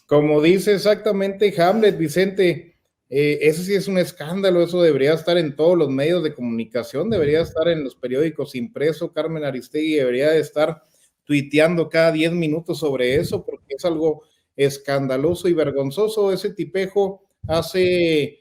Como dice exactamente Hamlet, Vicente, eso sí es un escándalo, eso debería estar en todos los medios de comunicación, debería estar en los periódicos impresos. Carmen Aristegui debería de estar tuiteando cada 10 minutos sobre eso, porque es algo escandaloso y vergonzoso. Ese tipejo hace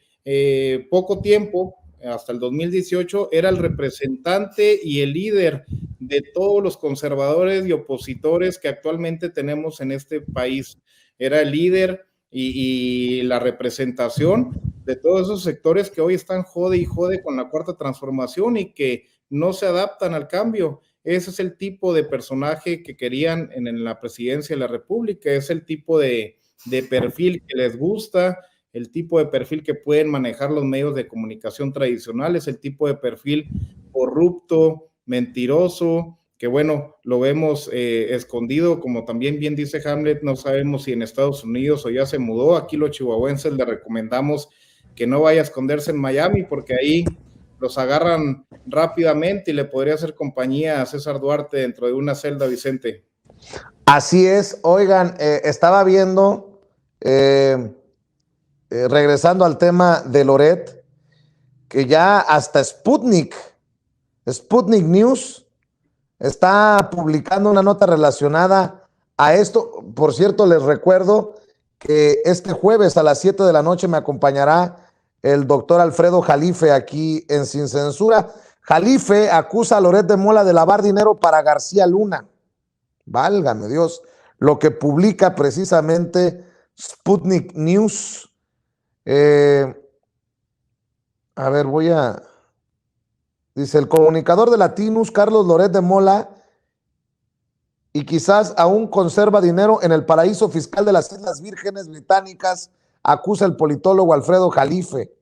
poco tiempo, hasta el 2018, era el representante y el líder de todos los conservadores y opositores que actualmente tenemos en este país. Era el líder y la representación de todos esos sectores que hoy están jode y jode con la cuarta transformación y que no se adaptan al cambio. Ese es el tipo de personaje que querían en la presidencia de la República, es el tipo de perfil que les gusta, el tipo de perfil que pueden manejar los medios de comunicación tradicionales, el tipo de perfil corrupto, mentiroso, que bueno, lo vemos escondido, como también bien dice Hamlet, no sabemos si en Estados Unidos o ya se mudó. Aquí los chihuahuenses le recomendamos que no vaya a esconderse en Miami, porque ahí los agarran rápidamente y le podría hacer compañía a César Duarte dentro de una celda, Vicente. Así es. Oigan, estaba viendo, regresando al tema de Loret, que ya hasta Sputnik News está publicando una nota relacionada a esto. Por cierto, les recuerdo que este jueves a las 7 de la noche me acompañará el doctor Alfredo Jalife aquí en Sin Censura. Jalife acusa a Loret de Mola de lavar dinero para García Luna. Válgame Dios, lo que publica precisamente Sputnik News. A ver, dice el comunicador de Latinus, Carlos Loret de Mola, y quizás aún conserva dinero en el paraíso fiscal de las Islas Vírgenes Británicas, acusa el politólogo Alfredo Jalife.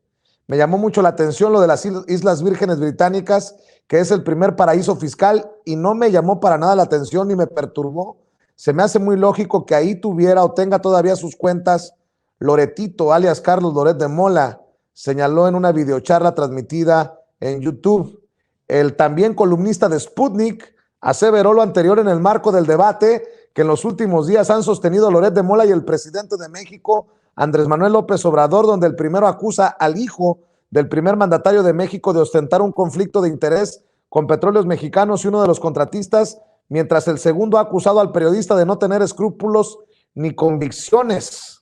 Me llamó mucho la atención lo de las Islas Vírgenes Británicas, que es el primer paraíso fiscal, y no me llamó para nada la atención ni me perturbó. Se me hace muy lógico que ahí tuviera o tenga todavía sus cuentas Loretito, alias Carlos Loret de Mola, señaló en una videocharla transmitida en YouTube. El también columnista de Sputnik aseveró lo anterior en el marco del debate que en los últimos días han sostenido Loret de Mola y el presidente de México, Andrés Manuel López Obrador, donde el primero acusa al hijo del primer mandatario de México de ostentar un conflicto de interés con Petróleos Mexicanos y uno de los contratistas, mientras el segundo ha acusado al periodista de no tener escrúpulos ni convicciones.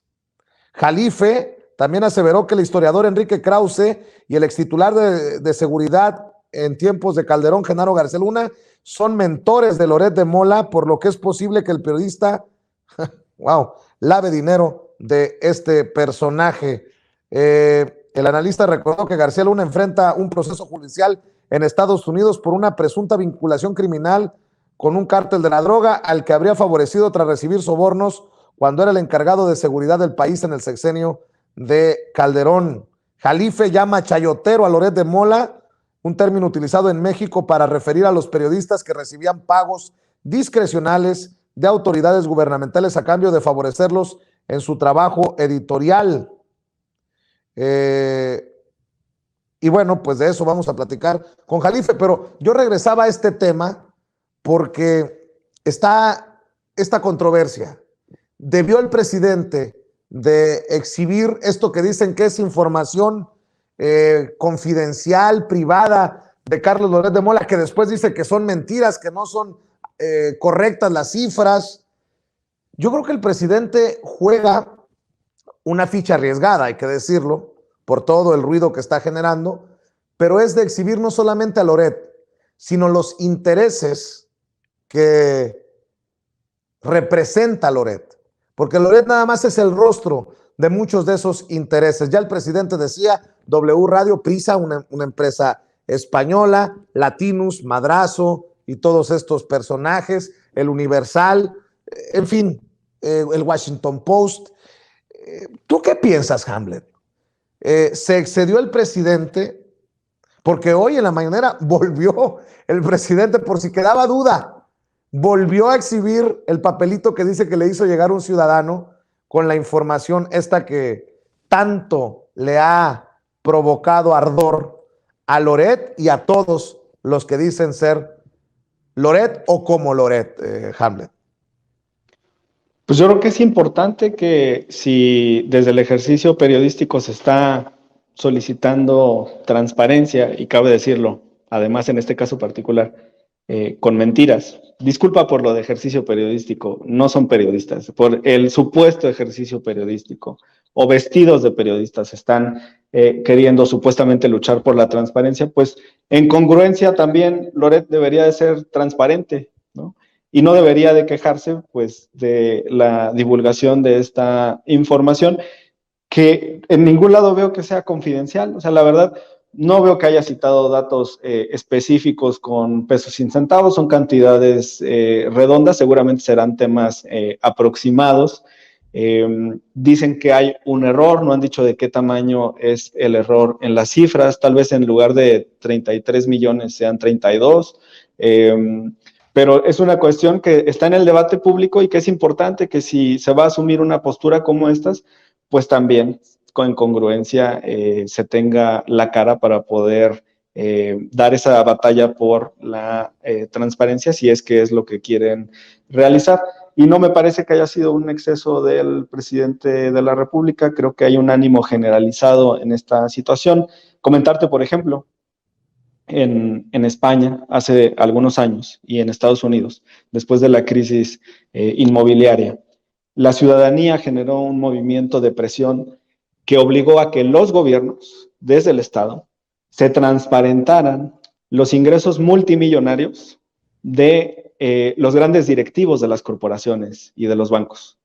Jalife también aseveró que el historiador Enrique Krause y el extitular de seguridad en tiempos de Calderón, Genaro García Luna, son mentores de Loret de Mola, por lo que es posible que el periodista, lave dinero de este personaje. El analista recordó que García Luna enfrenta un proceso judicial en Estados Unidos por una presunta vinculación criminal con un cártel de la droga al que habría favorecido tras recibir sobornos cuando era el encargado de seguridad del país en el sexenio de Calderón. Jalife llama chayotero a Loret de Mola, un término utilizado en México para referir a los periodistas que recibían pagos discrecionales de autoridades gubernamentales a cambio de favorecerlos en su trabajo editorial. Y bueno, pues de eso vamos a platicar con Jalife, pero yo regresaba a este tema porque está esta controversia. ¿Debió el presidente de exhibir esto que dicen que es información confidencial, privada de Carlos Loret de Mola, que después dice que son mentiras, que no son correctas las cifras? Yo creo que el presidente juega una ficha arriesgada, hay que decirlo, por todo el ruido que está generando, pero es de exhibir no solamente a Loret, sino los intereses que representa Loret, porque Loret nada más es el rostro de muchos de esos intereses. Ya el presidente decía, W Radio, Prisa, una empresa española, Latinus, Madrazo y todos estos personajes, el Universal, en fin, el Washington Post. ¿Tú qué piensas, Hamlet? ¿Se excedió el presidente? Porque hoy en la mañanera volvió el presidente, por si quedaba duda, volvió a exhibir el papelito que dice que le hizo llegar un ciudadano con la información esta que tanto le ha provocado ardor a Loret y a todos los que dicen ser Loret o como Loret, Hamlet. Pues yo creo que es importante que si desde el ejercicio periodístico se está solicitando transparencia, y cabe decirlo, además en este caso particular, con mentiras. Disculpa por lo de ejercicio periodístico, no son periodistas, por el supuesto ejercicio periodístico o vestidos de periodistas están queriendo supuestamente luchar por la transparencia, pues en congruencia también Loret debería de ser transparente, ¿no? Y no debería de quejarse pues de la divulgación de esta información que en ningún lado veo que sea confidencial. O sea, la verdad, no veo que haya citado datos específicos con pesos sin centavos, son cantidades redondas, seguramente serán temas aproximados. Dicen que hay un error, no han dicho de qué tamaño es el error en las cifras, tal vez en lugar de 33 millones sean 32, pero es una cuestión que está en el debate público y que es importante que si se va a asumir una postura como estas, pues también con congruencia se tenga la cara para poder dar esa batalla por la transparencia, si es que es lo que quieren realizar. Y no me parece que haya sido un exceso del presidente de la República, creo que hay un ánimo generalizado en esta situación. Comentarte, por ejemplo, en España hace algunos años y en Estados Unidos, después de la crisis inmobiliaria, la ciudadanía generó un movimiento de presión que obligó a que los gobiernos, desde el Estado, se transparentaran los ingresos multimillonarios de los grandes directivos de las corporaciones y de los bancos.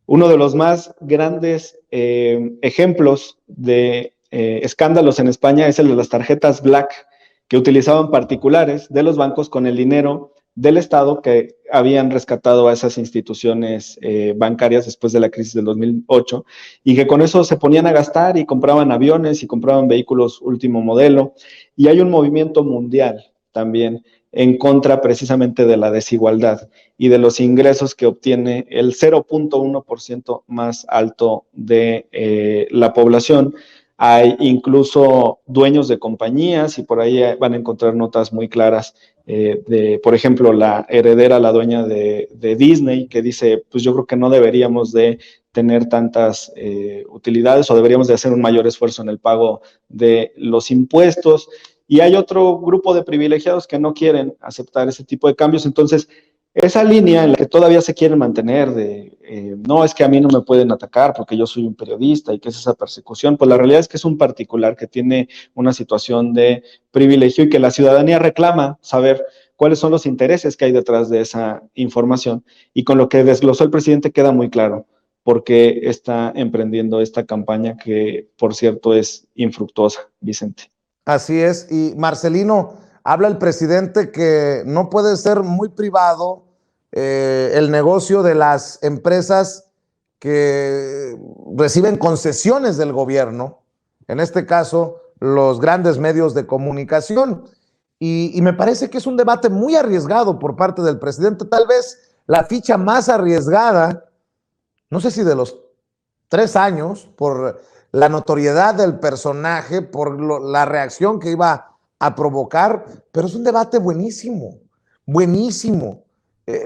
Uno de los más grandes ejemplos de escándalos en España es el de las tarjetas Black que utilizaban particulares de los bancos con el dinero del Estado que habían rescatado a esas instituciones bancarias después de la crisis del 2008 y que con eso se ponían a gastar y compraban aviones y compraban vehículos último modelo. Y hay un movimiento mundial también en contra precisamente de la desigualdad y de los ingresos que obtiene el 0.1% más alto de la población. Hay incluso dueños de compañías y por ahí van a encontrar notas muy claras de, por ejemplo, la heredera, la dueña de Disney, que dice, pues yo creo que no deberíamos de tener tantas utilidades o deberíamos de hacer un mayor esfuerzo en el pago de los impuestos. Y hay otro grupo de privilegiados que no quieren aceptar ese tipo de cambios. Entonces, esa línea en la que todavía se quieren mantener de, no, es que a mí no me pueden atacar porque yo soy un periodista y que es esa persecución, pues la realidad es que es un particular que tiene una situación de privilegio y que la ciudadanía reclama saber cuáles son los intereses que hay detrás de esa información. Y con lo que desglosó el presidente queda muy claro por qué está emprendiendo esta campaña que, por cierto, es infructuosa, Vicente. Así es. Y Marcelino, habla el presidente que no puede ser muy privado el negocio de las empresas que reciben concesiones del gobierno, en este caso los grandes medios de comunicación. Y me parece que es un debate muy arriesgado por parte del presidente, tal vez la ficha más arriesgada, no sé si de los 3 años, por la notoriedad del personaje, por la reacción que iba a provocar, pero es un debate buenísimo, buenísimo.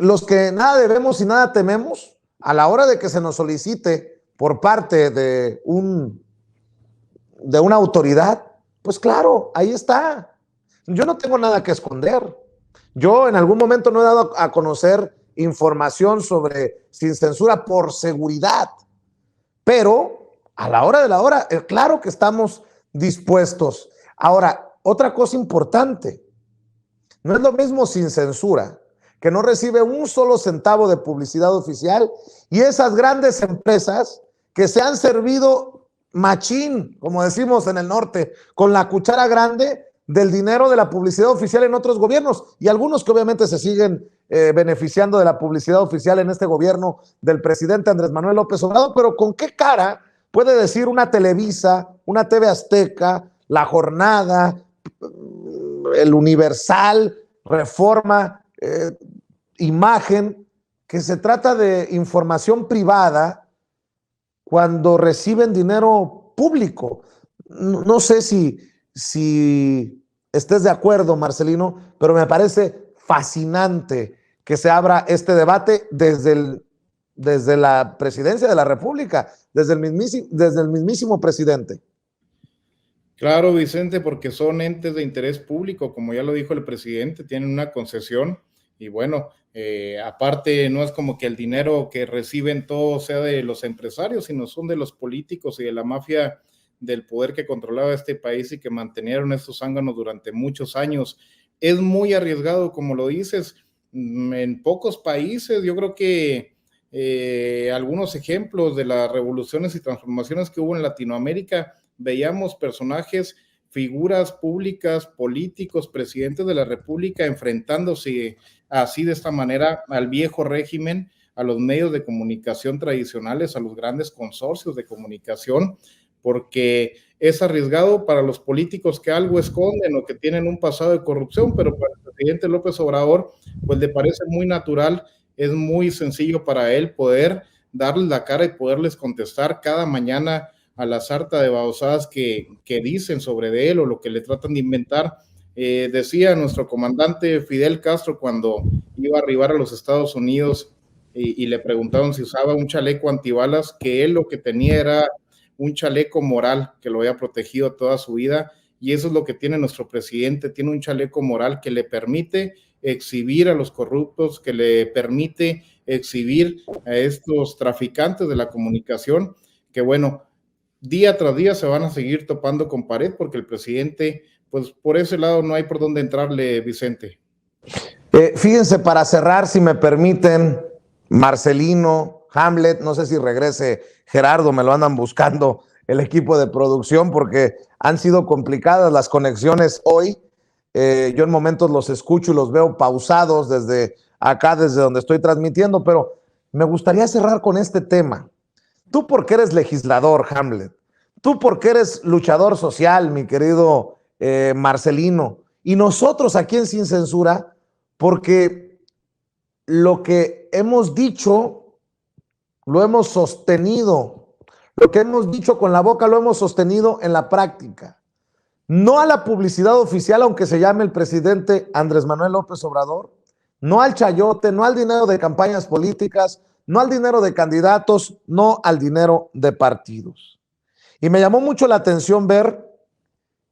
Los que nada debemos y nada tememos, a la hora de que se nos solicite por parte de una autoridad, pues claro, ahí está. Yo no tengo nada que esconder. Yo en algún momento no he dado a conocer información sobre Sin Censura por seguridad, pero a la hora de la hora, claro que estamos dispuestos. Ahora, otra cosa importante, no es lo mismo Sin Censura, que no recibe un solo centavo de publicidad oficial, y esas grandes empresas que se han servido machín, como decimos en el norte, con la cuchara grande del dinero de la publicidad oficial en otros gobiernos, y algunos que obviamente se siguen beneficiando de la publicidad oficial en este gobierno del presidente Andrés Manuel López Obrador. Pero ¿con qué cara puede decir una Televisa, una TV Azteca, La Jornada, El Universal, Reforma, Imagen, que se trata de información privada cuando reciben dinero público? No sé si estés de acuerdo, Marcelino, pero me parece fascinante que se abra este debate desde la presidencia de la República, desde el mismísimo presidente. Claro, Vicente, porque son entes de interés público, como ya lo dijo el presidente, tienen una concesión y bueno, aparte no es como que el dinero que reciben todo sea de los empresarios, sino son de los políticos y de la mafia del poder que controlaba este país y que mantenieron estos zánganos durante muchos años. Es muy arriesgado, como lo dices, en pocos países. Yo creo que algunos ejemplos de las revoluciones y transformaciones que hubo en Latinoamérica, veíamos personajes, figuras públicas, políticos, presidentes de la República enfrentándose así de esta manera al viejo régimen, a los medios de comunicación tradicionales, a los grandes consorcios de comunicación, porque es arriesgado para los políticos que algo esconden o que tienen un pasado de corrupción, pero para el presidente López Obrador, pues le parece muy natural, es muy sencillo para él poder darles la cara y poderles contestar cada mañana a la sarta de babosadas que dicen sobre él o lo que le tratan de inventar. Decía nuestro comandante Fidel Castro cuando iba a arribar a los Estados Unidos y le preguntaron si usaba un chaleco antibalas, que él lo que tenía era un chaleco moral que lo había protegido toda su vida, y eso es lo que tiene nuestro presidente, tiene un chaleco moral que le permite exhibir a los corruptos, que le permite exhibir a estos traficantes de la comunicación, que bueno, día tras día se van a seguir topando con pared porque el presidente, pues por ese lado no hay por dónde entrarle, Vicente. Fíjense, para cerrar, si me permiten, Marcelino, Hamlet, no sé si regrese Gerardo, me lo andan buscando el equipo de producción porque han sido complicadas las conexiones hoy. Yo en momentos los escucho y los veo pausados desde acá, desde donde estoy transmitiendo, pero me gustaría cerrar con este tema. Tú porque eres legislador, Hamlet, tú porque eres luchador social, mi querido Marcelino, y nosotros aquí en Sin Censura, porque lo que hemos dicho, lo hemos sostenido, lo que hemos dicho con la boca lo hemos sostenido en la práctica. No a la publicidad oficial, aunque se llame el presidente Andrés Manuel López Obrador, no al chayote, no al dinero de campañas políticas, no al dinero de candidatos, no al dinero de partidos. Y me llamó mucho la atención ver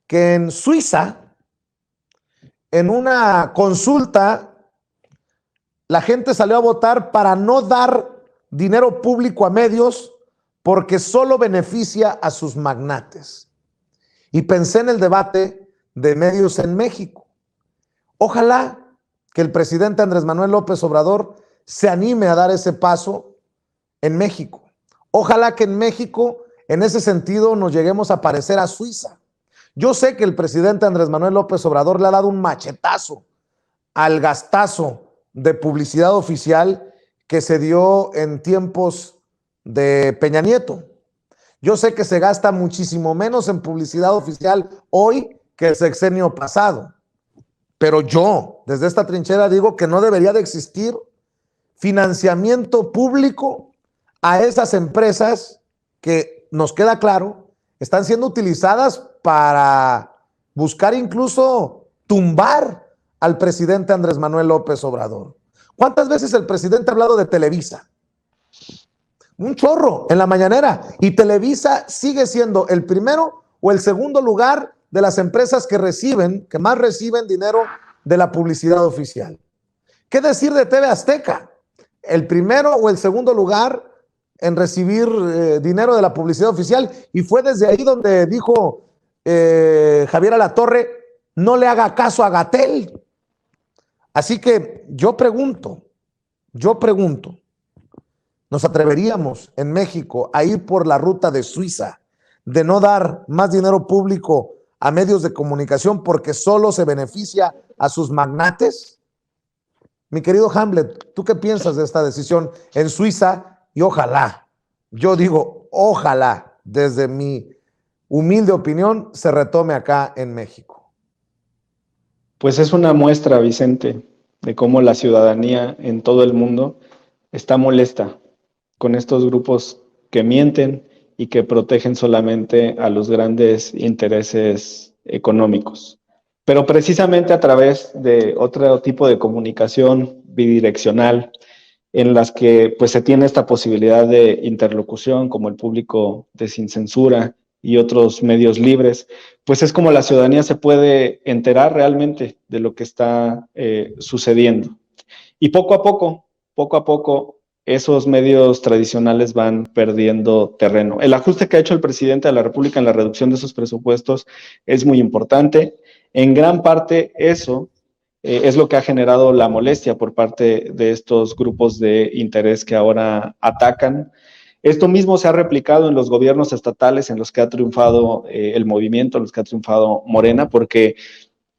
que en Suiza, en una consulta, la gente salió a votar para no dar dinero público a medios porque solo beneficia a sus magnates. Y pensé en el debate de medios en México. Ojalá que el presidente Andrés Manuel López Obrador se anime a dar ese paso en México. Ojalá que en México, en ese sentido, nos lleguemos a parecer a Suiza. Yo sé que el presidente Andrés Manuel López Obrador le ha dado un machetazo al gastazo de publicidad oficial que se dio en tiempos de Peña Nieto. Yo sé que se gasta muchísimo menos en publicidad oficial hoy que el sexenio pasado, pero yo desde esta trinchera digo que no debería de existir financiamiento público a esas empresas que, nos queda claro, están siendo utilizadas para buscar incluso tumbar al presidente Andrés Manuel López Obrador. ¿Cuántas veces el presidente ha hablado de Televisa? Un chorro en la mañanera, y Televisa sigue siendo el primero o el segundo lugar de las empresas que más reciben dinero de la publicidad oficial. ¿Qué decir de TV Azteca? El primero o el segundo lugar en recibir dinero de la publicidad oficial, y fue desde ahí donde dijo Javier Alatorre, no le haga caso a Gatell. Así que yo pregunto, ¿nos atreveríamos en México a ir por la ruta de Suiza, de no dar más dinero público a medios de comunicación porque solo se beneficia a sus magnates? Mi querido Hamlet, ¿tú qué piensas de esta decisión en Suiza? Y ojalá, yo digo, ojalá, desde mi humilde opinión, se retome acá en México. Pues es una muestra, Vicente, de cómo la ciudadanía en todo el mundo está molesta con estos grupos que mienten y que protegen solamente a los grandes intereses económicos. Pero precisamente a través de otro tipo de comunicación bidireccional, en las que pues se tiene esta posibilidad de interlocución, como el público de Sin Censura y otros medios libres, pues es como la ciudadanía se puede enterar realmente de lo que está sucediendo. Y poco a poco, esos medios tradicionales van perdiendo terreno. El ajuste que ha hecho el presidente de la República en la reducción de esos presupuestos es muy importante. En gran parte eso es lo que ha generado la molestia por parte de estos grupos de interés que ahora atacan. Esto mismo se ha replicado en los gobiernos estatales en los que ha triunfado el movimiento, en los que ha triunfado Morena, porque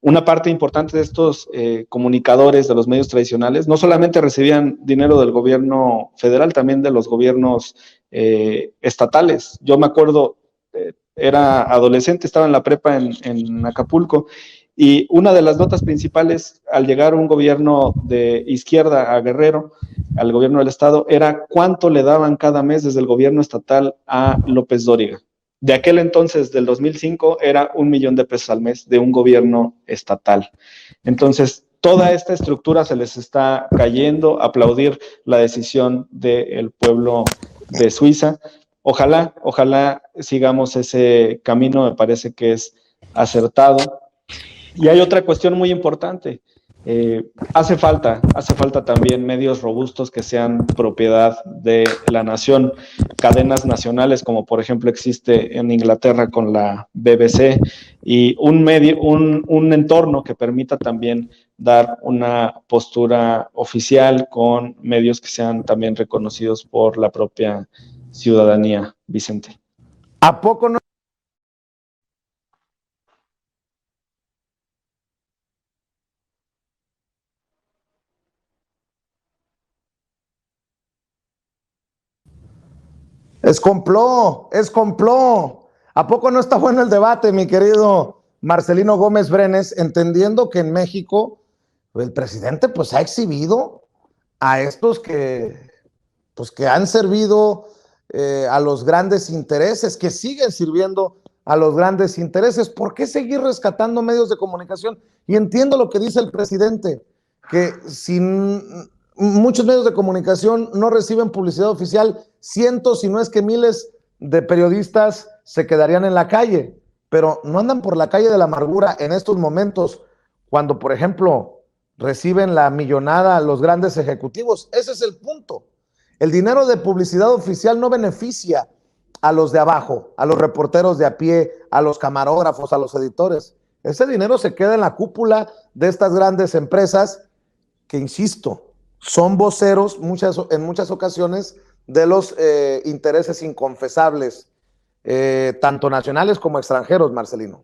una parte importante de estos comunicadores de los medios tradicionales no solamente recibían dinero del gobierno federal, también de los gobiernos estatales. Yo me acuerdo, era adolescente, estaba en la prepa en Acapulco, y una de las notas principales al llegar un gobierno de izquierda a Guerrero, al gobierno del estado, era cuánto le daban cada mes desde el gobierno estatal a López Dóriga. De aquel entonces, del 2005, era $1,000,000 al mes de un gobierno estatal. Entonces, toda esta estructura se les está cayendo. Aplaudir la decisión del pueblo de Suiza. Ojalá sigamos ese camino, me parece que es acertado. Y hay otra cuestión muy importante. Hace falta también medios robustos que sean propiedad de la nación, cadenas nacionales como por ejemplo existe en Inglaterra con la BBC, y un entorno que permita también dar una postura oficial con medios que sean también reconocidos por la propia ciudadanía, Vicente. ¿A poco no Es complot, es complot. ¿A poco no está bueno el debate, mi querido Marcelino Gómez Brenes, entendiendo que en México el presidente pues ha exhibido a estos que han servido a los grandes intereses, que siguen sirviendo a los grandes intereses? ¿Por qué seguir rescatando medios de comunicación? Y entiendo lo que dice el presidente, que muchos medios de comunicación no reciben publicidad oficial, cientos, si no es que miles de periodistas se quedarían en la calle, pero no andan por la calle de la amargura en estos momentos, cuando, por ejemplo, reciben la millonada los grandes ejecutivos. Ese es el punto. El dinero de publicidad oficial no beneficia a los de abajo, a los reporteros de a pie, a los camarógrafos, a los editores. Ese dinero se queda en la cúpula de estas grandes empresas que, insisto, son voceros en muchas ocasiones de los intereses inconfesables, tanto nacionales como extranjeros, Marcelino.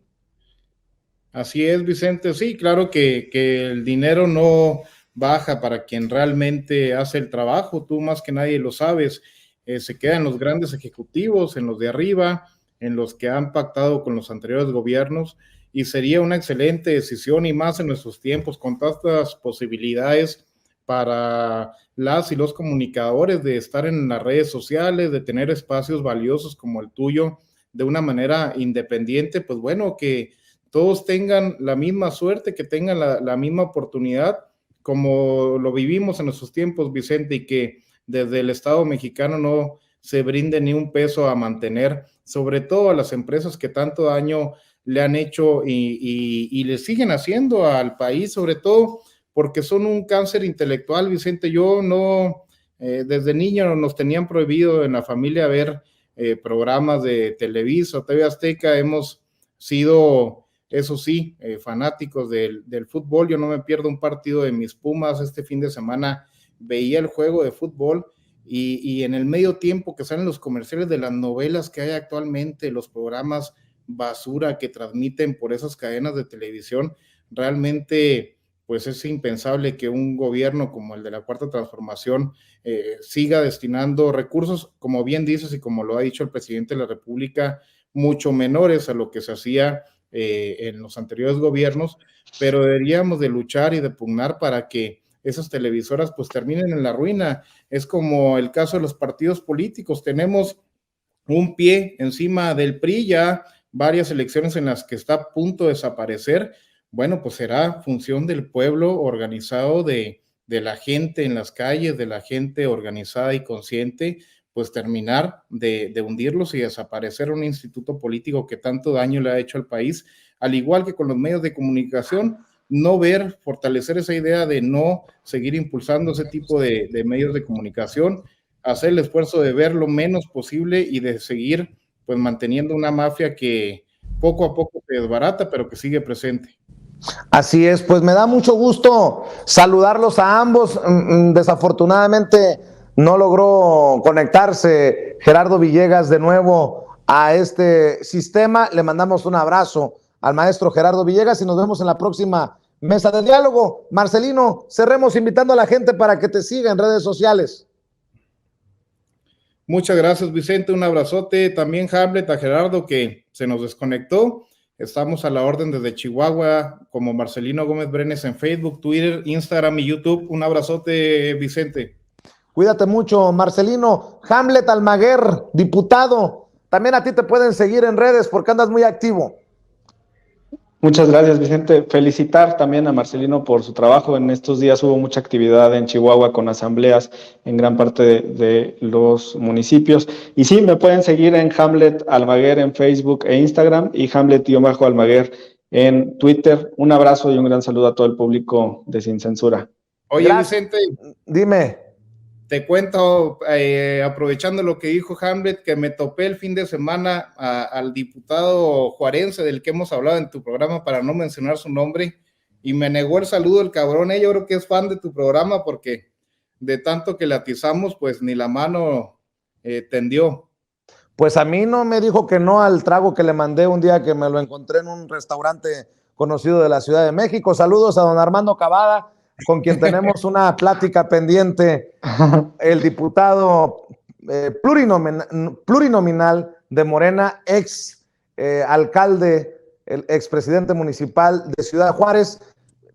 Así es, Vicente. Sí, claro que el dinero no baja para quien realmente hace el trabajo. Tú más que nadie lo sabes. Se queda en los grandes ejecutivos, en los de arriba, en los que han pactado con los anteriores gobiernos, y sería una excelente decisión, y más en nuestros tiempos, con tantas posibilidades para las y los comunicadores de estar en las redes sociales, de tener espacios valiosos como el tuyo de una manera independiente. Pues bueno, que todos tengan la misma suerte, que tengan la misma oportunidad, como lo vivimos en nuestros tiempos, Vicente, y que desde el Estado mexicano no se brinde ni un peso a mantener, sobre todo a las empresas que tanto daño le han hecho y le siguen haciendo al país, sobre todo porque son un cáncer intelectual, Vicente. Yo no, desde niño nos tenían prohibido en la familia ver programas de Televisa o TV Azteca. Hemos sido, eso sí, fanáticos del fútbol. Yo no me pierdo un partido de mis Pumas. Este fin de semana veía el juego de fútbol, y en el medio tiempo que salen los comerciales de las novelas que hay actualmente, los programas basura que transmiten por esas cadenas de televisión, realmente pues es impensable que un gobierno como el de la Cuarta Transformación siga destinando recursos, como bien dices y como lo ha dicho el presidente de la República, mucho menores a lo que se hacía en los anteriores gobiernos, pero deberíamos de luchar y de pugnar para que esas televisoras pues terminen en la ruina. Es como el caso de los partidos políticos. Tenemos un pie encima del PRI, ya varias elecciones en las que está a punto de desaparecer. Bueno, pues será función del pueblo organizado, de la gente en las calles, de la gente organizada y consciente, pues terminar de hundirlos y desaparecer un instituto político que tanto daño le ha hecho al país, al igual que con los medios de comunicación. No fortalecer esa idea de no seguir impulsando ese tipo de medios de comunicación, hacer el esfuerzo de ver lo menos posible y de seguir pues manteniendo una mafia que poco a poco se desbarata, pero que sigue presente. Así es, pues me da mucho gusto saludarlos a ambos. Desafortunadamente no logró conectarse Gerardo Villegas de nuevo a este sistema. Le mandamos un abrazo al maestro Gerardo Villegas y nos vemos en la próxima mesa de diálogo. Marcelino, cerremos invitando a la gente para que te siga en redes sociales. Muchas gracias, Vicente, un abrazote. También Hamlet, a Gerardo, que se nos desconectó. Estamos a la orden desde Chihuahua, como Marcelino Gómez Brenes en Facebook, Twitter, Instagram y YouTube. Un abrazote, Vicente. Cuídate mucho, Marcelino. Hamlet Almaguer, diputado. También a ti te pueden seguir en redes porque andas muy activo. Muchas gracias, Vicente. Felicitar también a Marcelino por su trabajo. En estos días hubo mucha actividad en Chihuahua con asambleas en gran parte de los municipios. Y sí, me pueden seguir en Hamlet Almaguer en Facebook e Instagram y Hamlet-Almaguer en Twitter. Un abrazo y un gran saludo a todo el público de Sin Censura. Oye, Gracias. Vicente. Dime. Te cuento, aprovechando lo que dijo Hamlet, que me topé el fin de semana al diputado juarense del que hemos hablado en tu programa, para no mencionar su nombre, y me negó el saludo el cabrón. Yo creo que es fan de tu programa porque de tanto que le atizamos, pues ni la mano tendió. Pues a mí no me dijo que no al trago que le mandé un día que me lo encontré en un restaurante conocido de la Ciudad de México. Saludos a don Armando Cavada, con quien tenemos una plática pendiente, el diputado plurinominal de Morena, ex alcalde, el expresidente municipal de Ciudad Juárez.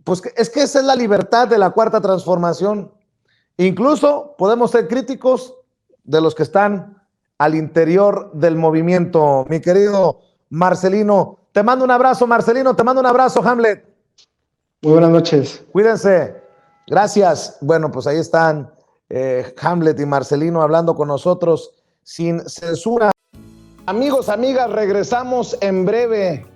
Pues es que esa es la libertad de la Cuarta Transformación. Incluso podemos ser críticos de los que están al interior del movimiento. Mi querido Marcelino, te mando un abrazo, Marcelino, te mando un abrazo, Hamlet. Muy buenas noches. Cuídense. Gracias. Bueno, pues ahí están Hamlet y Marcelino hablando con nosotros sin censura. Amigos, amigas, regresamos en breve,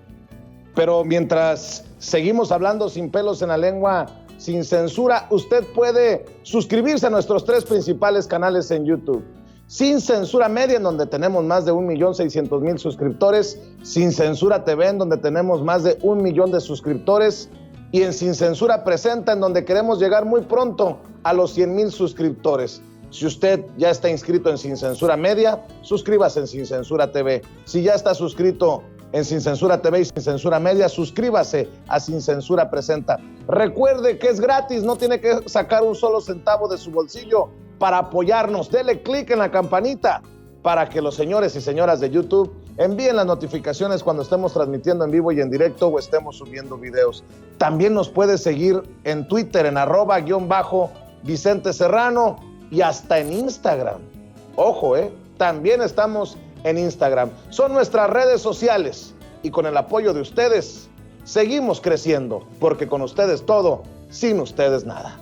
pero mientras seguimos hablando sin pelos en la lengua, sin censura, usted puede suscribirse a nuestros 3 principales canales en YouTube. Sin Censura Media, en donde tenemos más de 1.600.000 suscriptores, Sin Censura TV, en donde tenemos más de 1 millón de suscriptores, y en Sin Censura Presenta, en donde queremos llegar muy pronto a los 100,000 suscriptores. Si usted ya está inscrito en Sin Censura Media, suscríbase en Sin Censura TV. Si ya está suscrito en Sin Censura TV y Sin Censura Media, suscríbase a Sin Censura Presenta. Recuerde que es gratis, no tiene que sacar un solo centavo de su bolsillo para apoyarnos. Dele clic en la campanita para que los señores y señoras de YouTube envíen las notificaciones cuando estemos transmitiendo en vivo y en directo o estemos subiendo videos. También nos puede seguir en Twitter en @Vicente Serrano y hasta en Instagram. Ojo, también estamos en Instagram. Son nuestras redes sociales y con el apoyo de ustedes seguimos creciendo, porque con ustedes todo, sin ustedes nada.